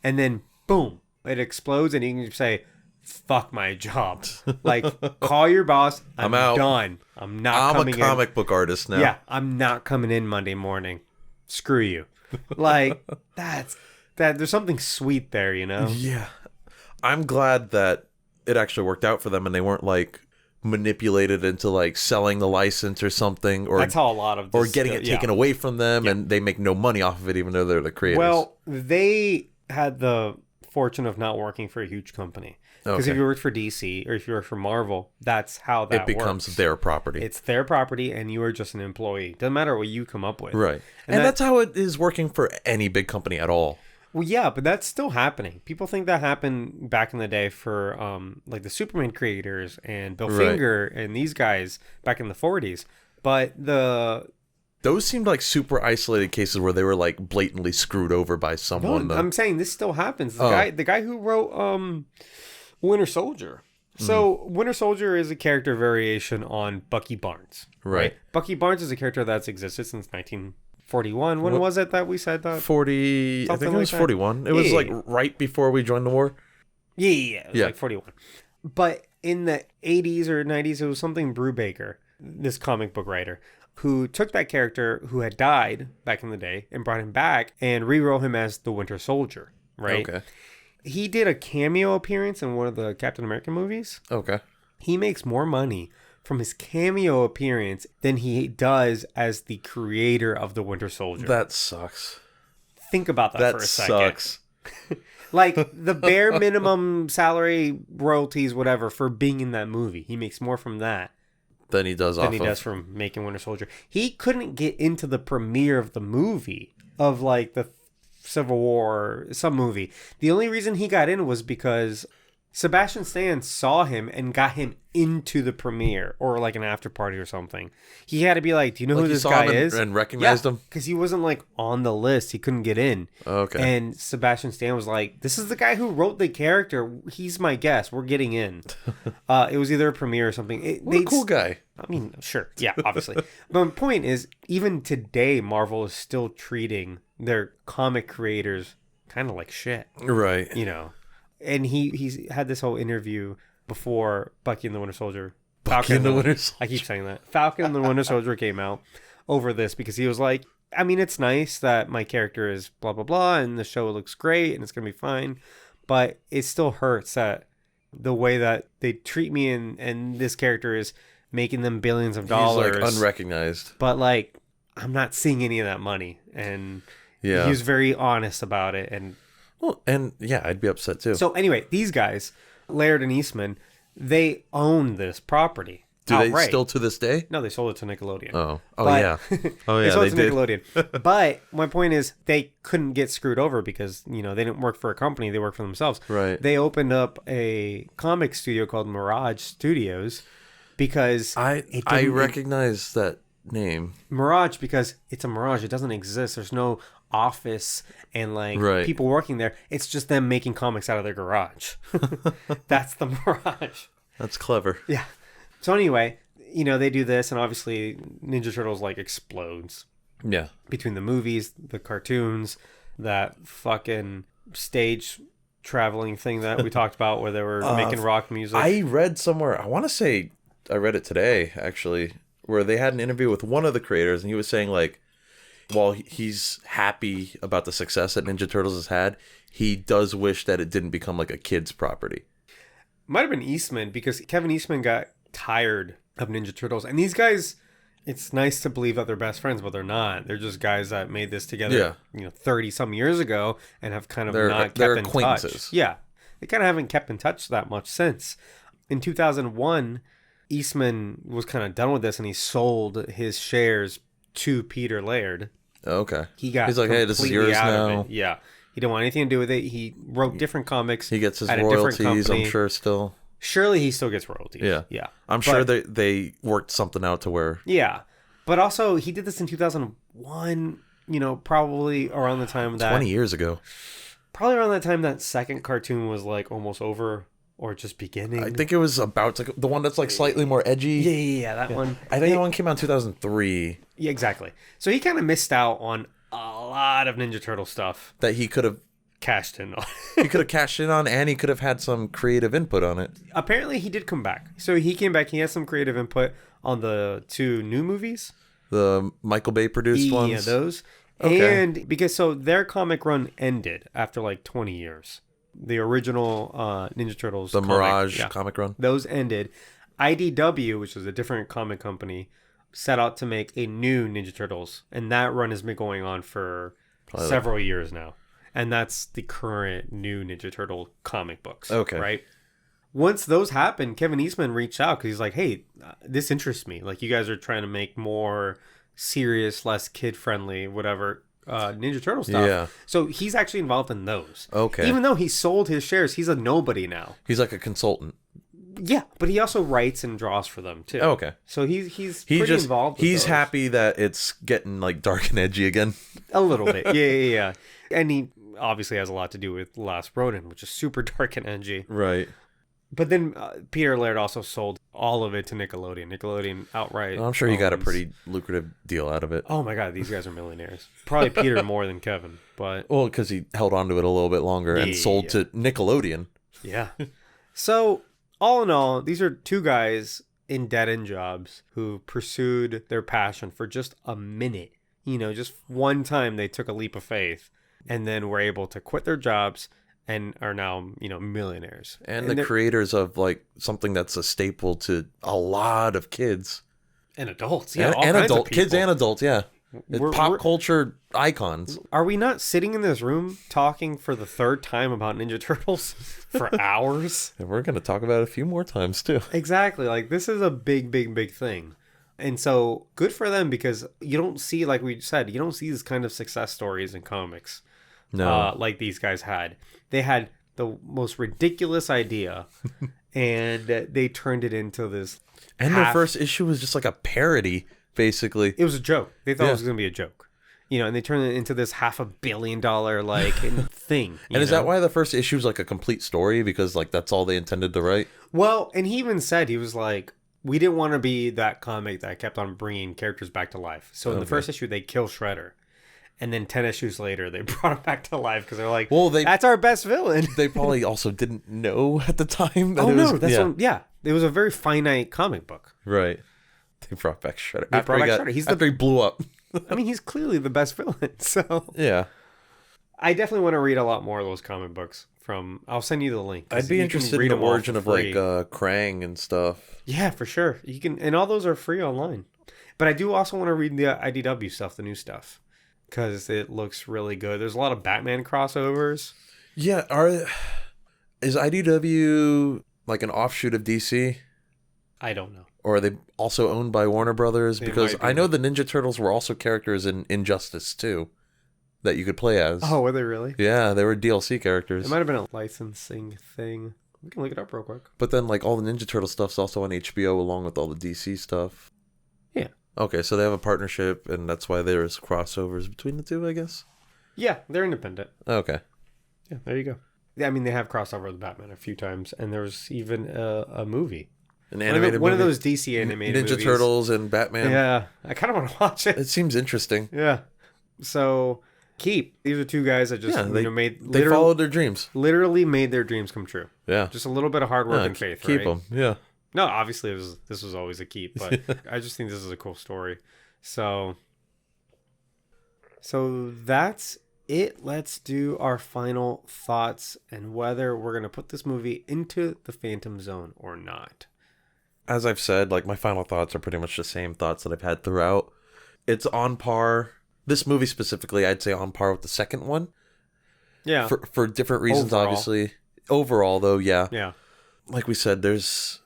and then boom, it explodes, and you can say, fuck my job. Like, call your boss. I'm out. Done. I'm coming in. I'm a comic book artist now. Yeah, I'm not coming in Monday morning. Screw you. Like, there's something sweet there, Yeah. I'm glad that it actually worked out for them and they weren't like manipulated into like selling the license or something, or that's how a lot of this, or getting it taken away from them, and they make no money off of it even though they're the creators. Well, they had the fortune of not working for a huge company, because if you worked for DC or if you worked for Marvel, that's how that it becomes works. Their property. It's their property, and you are just an employee. Doesn't matter what you come up with, right? And that's how it is working for any big company at all. Well, yeah, but that's still happening. People think that happened back in the day for like the Superman creators and Bill Finger and these guys back in the 40s. But those seemed like super isolated cases where they were like blatantly screwed over by someone. No, I'm saying this still happens. The guy who wrote Winter Soldier. So Winter Soldier is a character variation on Bucky Barnes. Right? Bucky Barnes is a character that's existed since 1941. When was it that we said that? 40. I think it was 41. It was like right before we joined the war. Yeah. It was like 41. But in the 80s or 90s, it was something Brubaker, this comic book writer, who took that character who had died back in the day and brought him back and rewrote him as the Winter Soldier. Right? Okay. He did a cameo appearance in one of the Captain America movies. Okay. He makes more money from his cameo appearance than he does as the creator of the Winter Soldier. That sucks. Think about that for a second. That sucks. Like, the bare minimum salary, royalties, whatever, for being in that movie. He makes more from that than he does from making Winter Soldier. He couldn't get into the premiere of the movie, of like the Civil War, some movie. The only reason he got in was because Sebastian Stan saw him and got him into the premiere, or like an after party or something. He had to be like, do you know who this guy is? And recognized him? Because he wasn't like on the list. He couldn't get in. Okay. And Sebastian Stan was like, this is the guy who wrote the character. He's my guest. We're getting in. It was either a premiere or something. What a cool guy. I mean, sure. Yeah, obviously. But my point is, even today, Marvel is still treating their comic creators kind of like shit. Right. And he's had this whole interview before Bucky and the Winter Soldier. Falcon and the Winter Soldier. I keep saying that. Falcon and the Winter Soldier came out over this because he was like, I mean, it's nice that my character is blah, blah, blah, and the show looks great and it's going to be fine. But it still hurts that the way that they treat me and this character is making them billions of dollars. He's like unrecognized. But like, I'm not seeing any of that money. And he was very honest about it. And I'd be upset too. So anyway, these guys, Laird and Eastman, they own this property. Do outright. they still to this day? No, they sold it to Nickelodeon. Oh But- yeah. Oh yeah, they sold it to did. Nickelodeon. But my point is, they couldn't get screwed over because, they didn't work for a company. They worked for themselves. Right. They opened up a comic studio called Mirage Studios because I recognize that name. Mirage, because it's a mirage. It doesn't exist. There's no office and people working there. It's just them making comics out of their garage. That's the Mirage. That's clever. Yeah. So anyway, they do this, and obviously Ninja Turtles explodes. Yeah. Between the movies, the cartoons, that fucking stage traveling thing that we talked about where they were making rock music? I read somewhere, I want to say, I read it today, actually, where they had an interview with one of the creators, and he was saying, like, while he's happy about the success that Ninja Turtles has had, he does wish that it didn't become like a kid's property. Might have been Eastman, because Kevin Eastman got tired of Ninja Turtles. And these guys, it's nice to believe that they're best friends, but they're not. They're just guys that made this together, 30 some years ago and have kind of not kept in touch. Yeah. They kind of haven't kept in touch that much since. In 2001, Eastman was kind of done with this and he sold his shares to Peter Laird. Okay. He's like, hey, this is yours now. Yeah. He didn't want anything to do with it. He wrote different comics. He gets his royalties, I'm sure, still. Surely he still gets royalties. Yeah. Yeah. I'm sure they worked something out to where... Yeah. But also, he did this in 2001, probably around the time that... 20 years ago. Probably around that time that second cartoon was, like, almost over or just beginning. I think it was about the one that's, like, slightly more edgy. Yeah, that one. I think that one came out in 2003. Yeah, exactly. So he kind of missed out on a lot of Ninja Turtle stuff. That he could have... cashed in on. He could have cashed in on, and he could have had some creative input on it. Apparently, he did come back. So he came back. He has some creative input on the 2 new movies. The Michael Bay produced ones? Yeah, those. Okay. And because their comic run ended after like 20 years. The original Ninja Turtles. The Mirage comic run. Those ended. IDW, which is a different comic company, set out to make a new Ninja Turtles. And that run has been going on for several years now. And that's the current new Ninja Turtle comic books. Okay. Right? Once those happened, Kevin Eastman reached out because he's like, hey, this interests me. Like, you guys are trying to make more serious, less kid-friendly, whatever, Ninja Turtle stuff. Yeah. So he's actually involved in those. Okay. Even though he sold his shares, he's a nobody now. He's like a consultant. Yeah, but he also writes and draws for them, too. Okay. So he's pretty involved with He's those. happy that it's getting, like, dark and edgy again. A little bit. Yeah. And he obviously has a lot to do with Last Ronin, which is super dark and edgy. Right. But then Peter Laird also sold all of it to Nickelodeon. Nickelodeon outright. Well, I'm sure he got a pretty lucrative deal out of it. Oh my God, these guys are millionaires. Probably Peter more than Kevin, but... Well, because he held on to it a little bit longer and sold to Nickelodeon. Yeah. So, all in all, these are 2 guys in dead-end jobs who pursued their passion for just a minute. Just one time they took a leap of faith and then were able to quit their jobs and are now, millionaires. And the creators of, like, something that's a staple to a lot of kids. And adults, yeah. And adults. Kids and adults, yeah. Pop culture icons. Are we not sitting in this room talking for the 3rd time about Ninja Turtles for hours? And we're going to talk about it a few more times, too. Exactly. Like, this is a big, big, big thing. And so, good for them, because you don't see, like we said, you don't see these kind of success stories in comics. No. Like these guys had. They had the most ridiculous idea, and they turned it into this. And their first issue was just like a parody, basically. It was a joke. They thought it was going to be a joke. And they turned it into this $500 million like thing. And is that why the first issue is like a complete story? Because like that's all they intended to write? Well, and he even said, he was like, we didn't want to be that comic that kept on bringing characters back to life. So in the first issue, they kill Shredder. And then 10 issues later, they brought him back to life because they're like, well, that's our best villain. They probably also didn't know at the time. That it was a very finite comic book. Right. They brought back Shredder. After he blew up. I mean, he's clearly the best villain. So yeah. I definitely want to read a lot more of those comic books. I'll send you the link. I'd be interested in the origin of like Krang and stuff. Yeah, for sure. You can, and all those are free online. But I do also want to read the IDW stuff, the new stuff, because it looks really good. There's a lot of Batman crossovers. Yeah, is IDW like an offshoot of DC? I don't know. Or are they also owned by Warner Brothers? Because I know the Ninja Turtles were also characters in Injustice too, that you could play as. Oh, were they really? Yeah, they were DLC characters. It might have been a licensing thing. We can look it up real quick. But then like all the Ninja Turtle stuff's also on HBO along with all the DC stuff. Yeah. Okay, so they have a partnership, and that's why there's crossovers between the two, I guess? Yeah, they're independent. Okay. Yeah, there you go. Yeah, I mean, they have crossover with Batman a few times, and there's even a movie. An animated one movie? of those DC animated Ninja movies. Turtles and Batman. Yeah, I kind of want to watch it. It seems interesting. Yeah. So, keep. These are two guys that just they followed their dreams. Literally made their dreams come true. Yeah. Just a little bit of hard work and faith, keep right? them. Yeah. No, obviously this was always a keep, but I just think this is a cool story. So that's it. Let's do our final thoughts and whether we're going to put this movie into the Phantom Zone or not. As I've said, like, my final thoughts are pretty much the same thoughts that I've had throughout. It's on par. This movie specifically, I'd say on par with the second one. Yeah. For different reasons, Overall. obviously. Overall, though, yeah. Yeah. Like we said, there's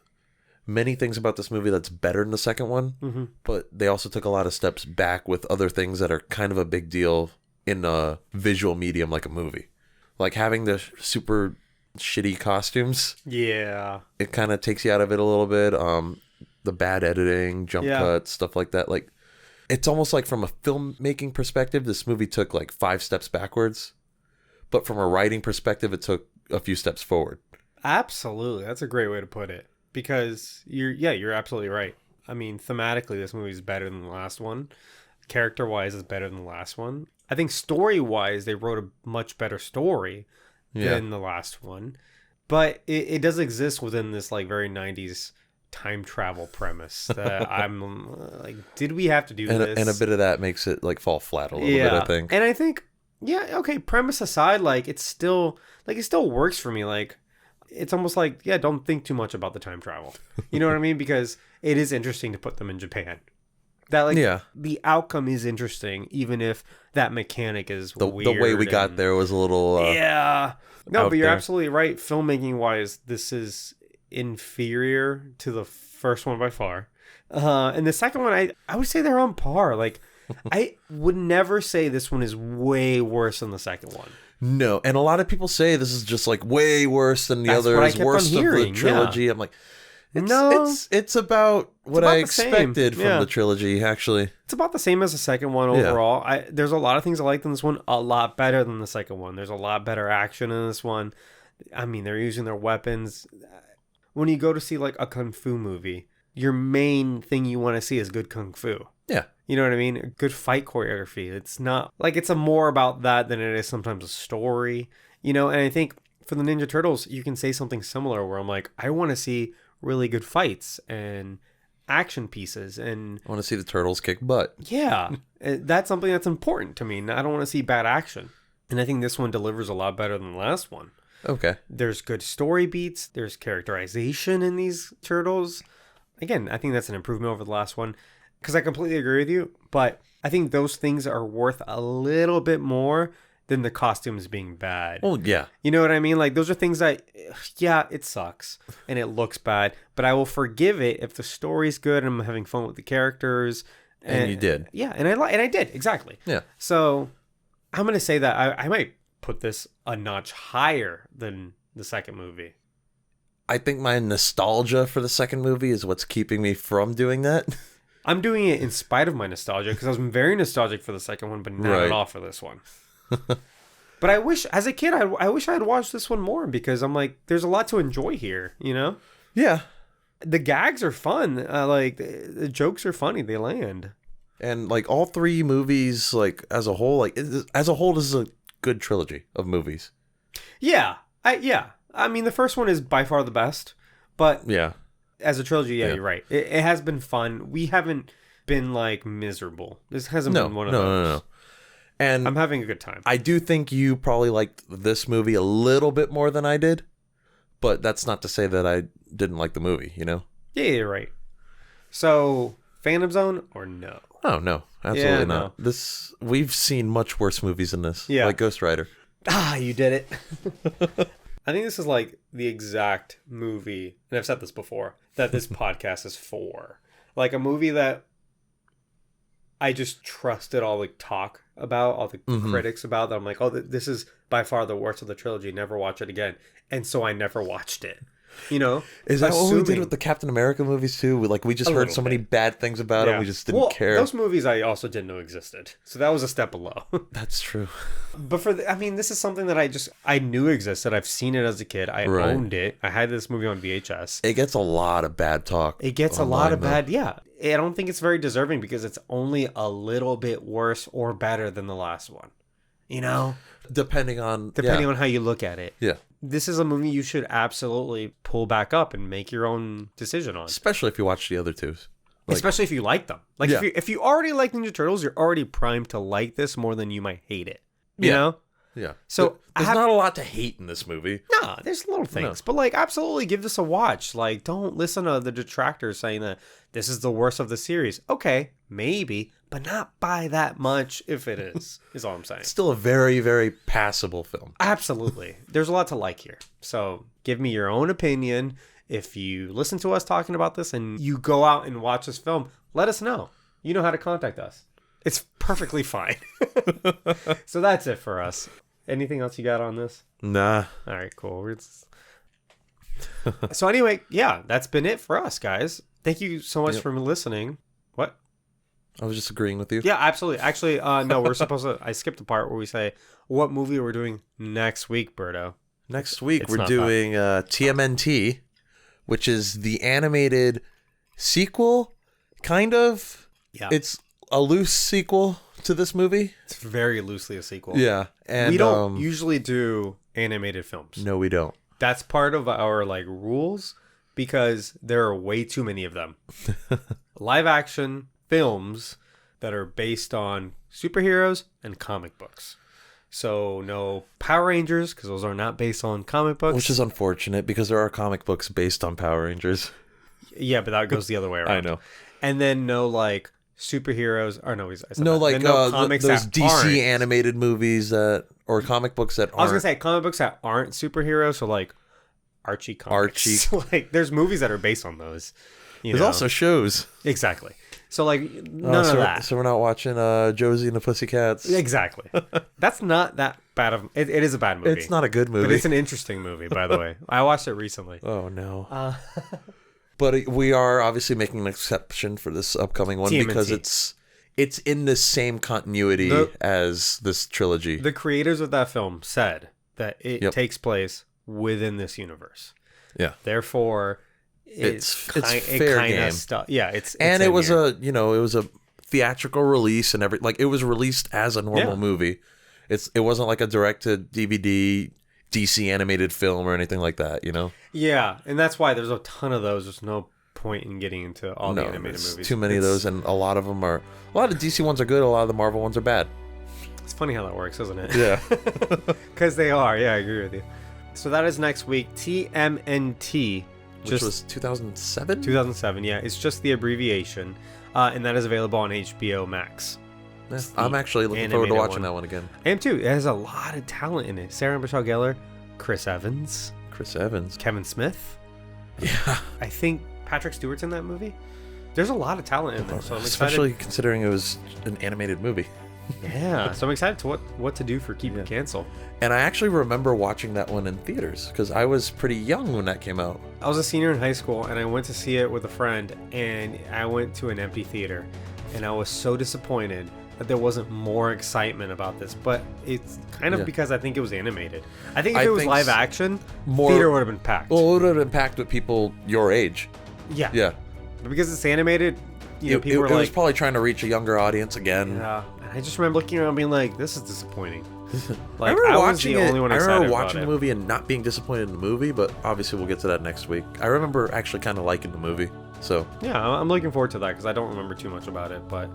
many things about this movie that's better than the second one, but they also took a lot of steps back with other things that are kind of a big deal in a visual medium like a movie. Like having the super shitty costumes. Yeah. It kind of takes you out of it a little bit. The bad editing, jump cuts, stuff like that. Like, it's almost like from a filmmaking perspective, this movie took like 5 steps backwards. But from a writing perspective, it took a few steps forward. Absolutely. That's a great way to put it. Because you're absolutely right. I mean, thematically, this movie is better than the last one. Character-wise, it's better than the last one. I think story-wise, they wrote a much better story than the last one. But it does exist within this like very 90s time travel premise that I'm like, did we have to do this? And a bit of that makes it like fall flat a little bit, I think. And I think, premise aside, like it still works for me. Like, it's almost like, don't think too much about the time travel. You know what I mean? Because it is interesting to put them in Japan. That the outcome is interesting, even if that mechanic is weird. The way we got there was a little No, but you're absolutely right. Filmmaking wise, this is inferior to the first one by far. And the second one, I would say they're on par. Like, I would never say this one is way worse than the second one. No, and a lot of people say this is just like way worse than the others, worst of the trilogy. I'm like, it's about what I expected from the trilogy, actually. It's about the same as the second one overall. There's a lot of things I liked in this one, a lot better than the second one. There's a lot better action in this one. I mean, they're using their weapons. When you go to see like a kung fu movie, your main thing you want to see is good kung fu. Yeah. You know what I mean? A good fight choreography. It's not like it's more about that than it is sometimes a story, you know? And I think for the Ninja Turtles, you can say something similar where I'm like, I want to see really good fights and action pieces. And I want to see the turtles kick butt. Yeah. That's something that's important to me. I don't want to see bad action. And I think this one delivers a lot better than the last one. Okay. There's good story beats. There's characterization in these turtles. Again, I think that's an improvement over the last one. Because I completely agree with you, but I think those things are worth a little bit more than the costumes being bad. Oh, yeah. You know what I mean? Like, those are things that, it sucks and it looks bad, but I will forgive it if the story's good and I'm having fun with the characters. And you did. Yeah, and I did, exactly. Yeah. So, I'm going to say that I might put this a notch higher than the second movie. I think my nostalgia for the second movie is what's keeping me from doing that. I'm doing it in spite of my nostalgia because I was very nostalgic for the second one, but not at all for this one. But I wish, as a kid, I wish I had watched this one more because I'm like, there's a lot to enjoy here, you know? Yeah. The gags are fun. Like, the jokes are funny. They land. And, like, all 3 movies, like, as a whole, this is a good trilogy of movies. Yeah. I mean, the first one is by far the best, but... Yeah. As a trilogy, you're right. It has been fun. We haven't been, like, miserable. This hasn't been one of those. No. And I'm having a good time. I do think you probably liked this movie a little bit more than I did, but that's not to say that I didn't like the movie, you know? Yeah, you're right. So, Phantom Zone or no? Oh, no. Absolutely not. No. We've seen much worse movies than this. Yeah. Like Ghost Rider. Ah, you did it. I think this is like the exact movie, and I've said this before, that this podcast is for. Like a movie that I just trusted all the talk about, all the critics about, that I'm like, oh, this is by far the worst of the trilogy, never watch it again. And so I never watched it. You know? Is that what we did with the Captain America movies too? We just heard so many bad things about them, we just didn't care. Those movies I also didn't know existed. So that was a step below. That's true. But this is something that I knew existed. I've seen it as a kid. I owned it. I had this movie on VHS. It gets a lot of bad talk. It gets a lot of bad, I don't think it's very deserving because it's only a little bit worse or better than the last one. you know? Depending on On how you look at it. Yeah. This is a movie you should absolutely pull back up and make your own decision on. Especially if you watch the other two. Especially if you like them. Like, if you already like Ninja Turtles, you're already primed to like this more than you might hate it. You know? Yeah. So there's not a lot to hate in this movie. Nah, there's little things. But, like, absolutely give this a watch. Like, don't listen to the detractors saying that this is the worst of the series. Okay, maybe, but not by that much if it is all I'm saying. It's still a very, very passable film. Absolutely. There's a lot to like here. So give me your own opinion. If you listen to us talking about this and you go out and watch this film, let us know. You know how to contact us. It's perfectly fine. So that's it for us. Anything else you got on this? Nah. All right, cool. So anyway, yeah, that's been it for us, guys. Thank you so much for listening. What? I was just agreeing with you. Yeah, absolutely. Actually, no, we're supposed to... I skipped the part where we say what movie we're doing next week, Berto. Next week, we're doing TMNT, which is the animated sequel, kind of. Yeah. It's a loose sequel to this movie. It's very loosely a sequel. Yeah. And we don't usually do animated films. No, we don't. That's part of our rules because there are way too many of them. Live action films that are based on superheroes and comic books. So no Power Rangers because those are not based on comic books. Which is unfortunate because there are comic books based on Power Rangers. Yeah, but that goes the other way around. I know. And then no superheroes or no, comics those DC animated movies or comic books that aren't. I was gonna say comic books that aren't superheroes, so Archie comics. There's movies that are based on those. There's also shows. Exactly. So none of that. So we're not watching Josie and the Pussycats. Exactly. That's not that bad of it. It is a bad movie. It's not a good movie. But it's an interesting movie, by the way. I watched it recently. Oh no. But we are obviously making an exception for this upcoming one TMNT. Because it's in the same continuity as this trilogy. The creators of that film said that it takes place within this universe. Yeah. Therefore, it's fair game. Yeah, it's and it was it was a theatrical release and it was released as a normal movie. It wasn't like a direct to DVD DC animated film or anything like that, Yeah, and that's why there's a ton of those. There's no point in getting into all the animated movies. Too many of those, and a lot of the DC ones are good, a lot of the Marvel ones are bad. It's funny how that works, isn't it? Yeah. Because they are. Yeah, I agree with you. So that is next week, TMNT. Which was 2007? 2007, yeah. It's just the abbreviation, and that is available on HBO Max. I'm actually looking forward to watching that one again. I am too. It has a lot of talent in it. Sarah Michelle Gellar, Chris Evans, Kevin Smith. Yeah. I think Patrick Stewart's in that movie. There's a lot of talent in there, so I'm excited. Especially considering it was an animated movie. Yeah, so I'm excited to what to do for Keep It Cancel. And I actually remember watching that one in theaters because I was pretty young when that came out. I was a senior in high school, and I went to see it with a friend, and I went to an empty theater, and I was so disappointed that there wasn't more excitement about this, but it's kind of because I think it was animated. I think if it was live action, theater would have been packed. Well, it would have been packed with people your age. Yeah. Yeah. But because it's animated, people were it was probably trying to reach a younger audience again. Yeah. And I just remember looking around and being like, this is disappointing. I remember watching the movie and not being disappointed in the movie, but obviously we'll get to that next week. I remember actually kind of liking the movie. So yeah, I'm looking forward to that because I don't remember too much about it. But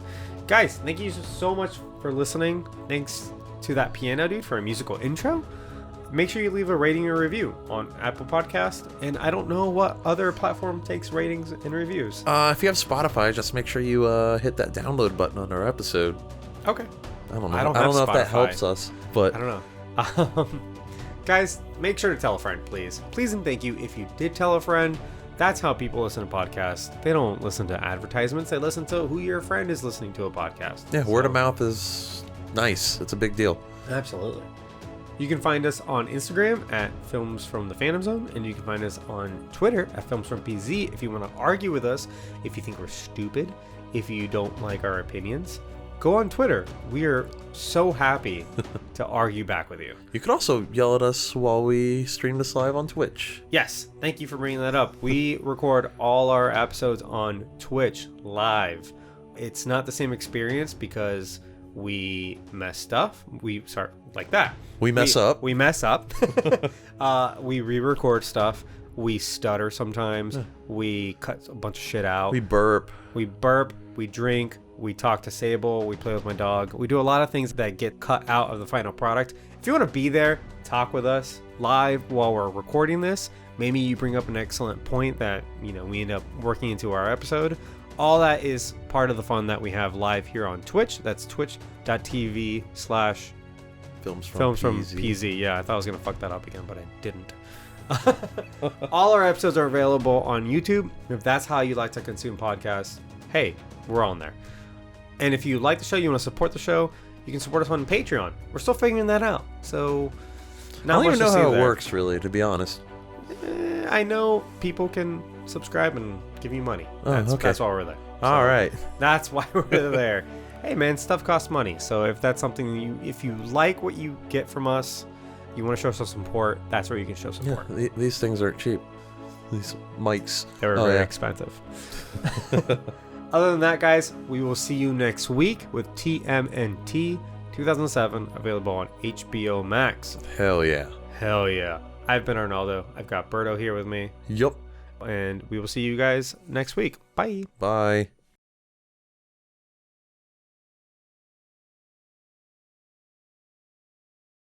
guys, thank you so much for listening. Thanks to that piano dude for a musical intro. Make sure you leave a rating or review on Apple Podcast, and I don't know what other platform takes ratings and reviews. If you have Spotify, just make sure you hit that download button on our episode. Okay. I don't know. I don't know if that helps us, but I don't know. Guys, make sure to tell a friend, please. Please and thank you if you did tell a friend. That's how people listen to podcasts. They don't listen to advertisements. They listen to who your friend is listening to a podcast. Yeah, word of mouth is nice. It's a big deal. Absolutely. You can find us on Instagram at Films from the Phantom Zone, and you can find us on Twitter at Films from PZ if you want to argue with us, if you think we're stupid, if you don't like our opinions. Go on Twitter. We are so happy to argue back with you. You could also yell at us while we stream this live on Twitch. Yes, thank you for bringing that up. We record all our episodes on Twitch live. It's not the same experience because We mess up. We mess up. We mess up. We re-record stuff. We stutter sometimes. We cut a bunch of shit out. We burp. We drink. We talk to Sable. We play with my dog. We do a lot of things that get cut out of the final product. If you want to be there, talk with us live while we're recording this. Maybe you bring up an excellent point that, we end up working into our episode. All that is part of the fun that we have live here on Twitch. That's twitch.tv/Films from PZ. Yeah, I thought I was going to fuck that up again, but I didn't. All our episodes are available on YouTube. If that's how you like to consume podcasts, hey, we're on there. And if you like the show, you want to support the show, you can support us on Patreon. We're still figuring that out. So, I don't even know how it works, really, to be honest. I know people can subscribe and give you money. That's why we're there. All right. That's why we're there. Hey, man, stuff costs money. So if that's something if you like what you get from us, you want to show some support, that's where you can show support. Yeah, these things aren't cheap. These mics. They were very expensive. Other than that, guys, we will see you next week with TMNT 2007, available on HBO Max. Hell yeah. Hell yeah. I've been Arnaldo. I've got Berto here with me. Yup. And we will see you guys next week. Bye. Bye.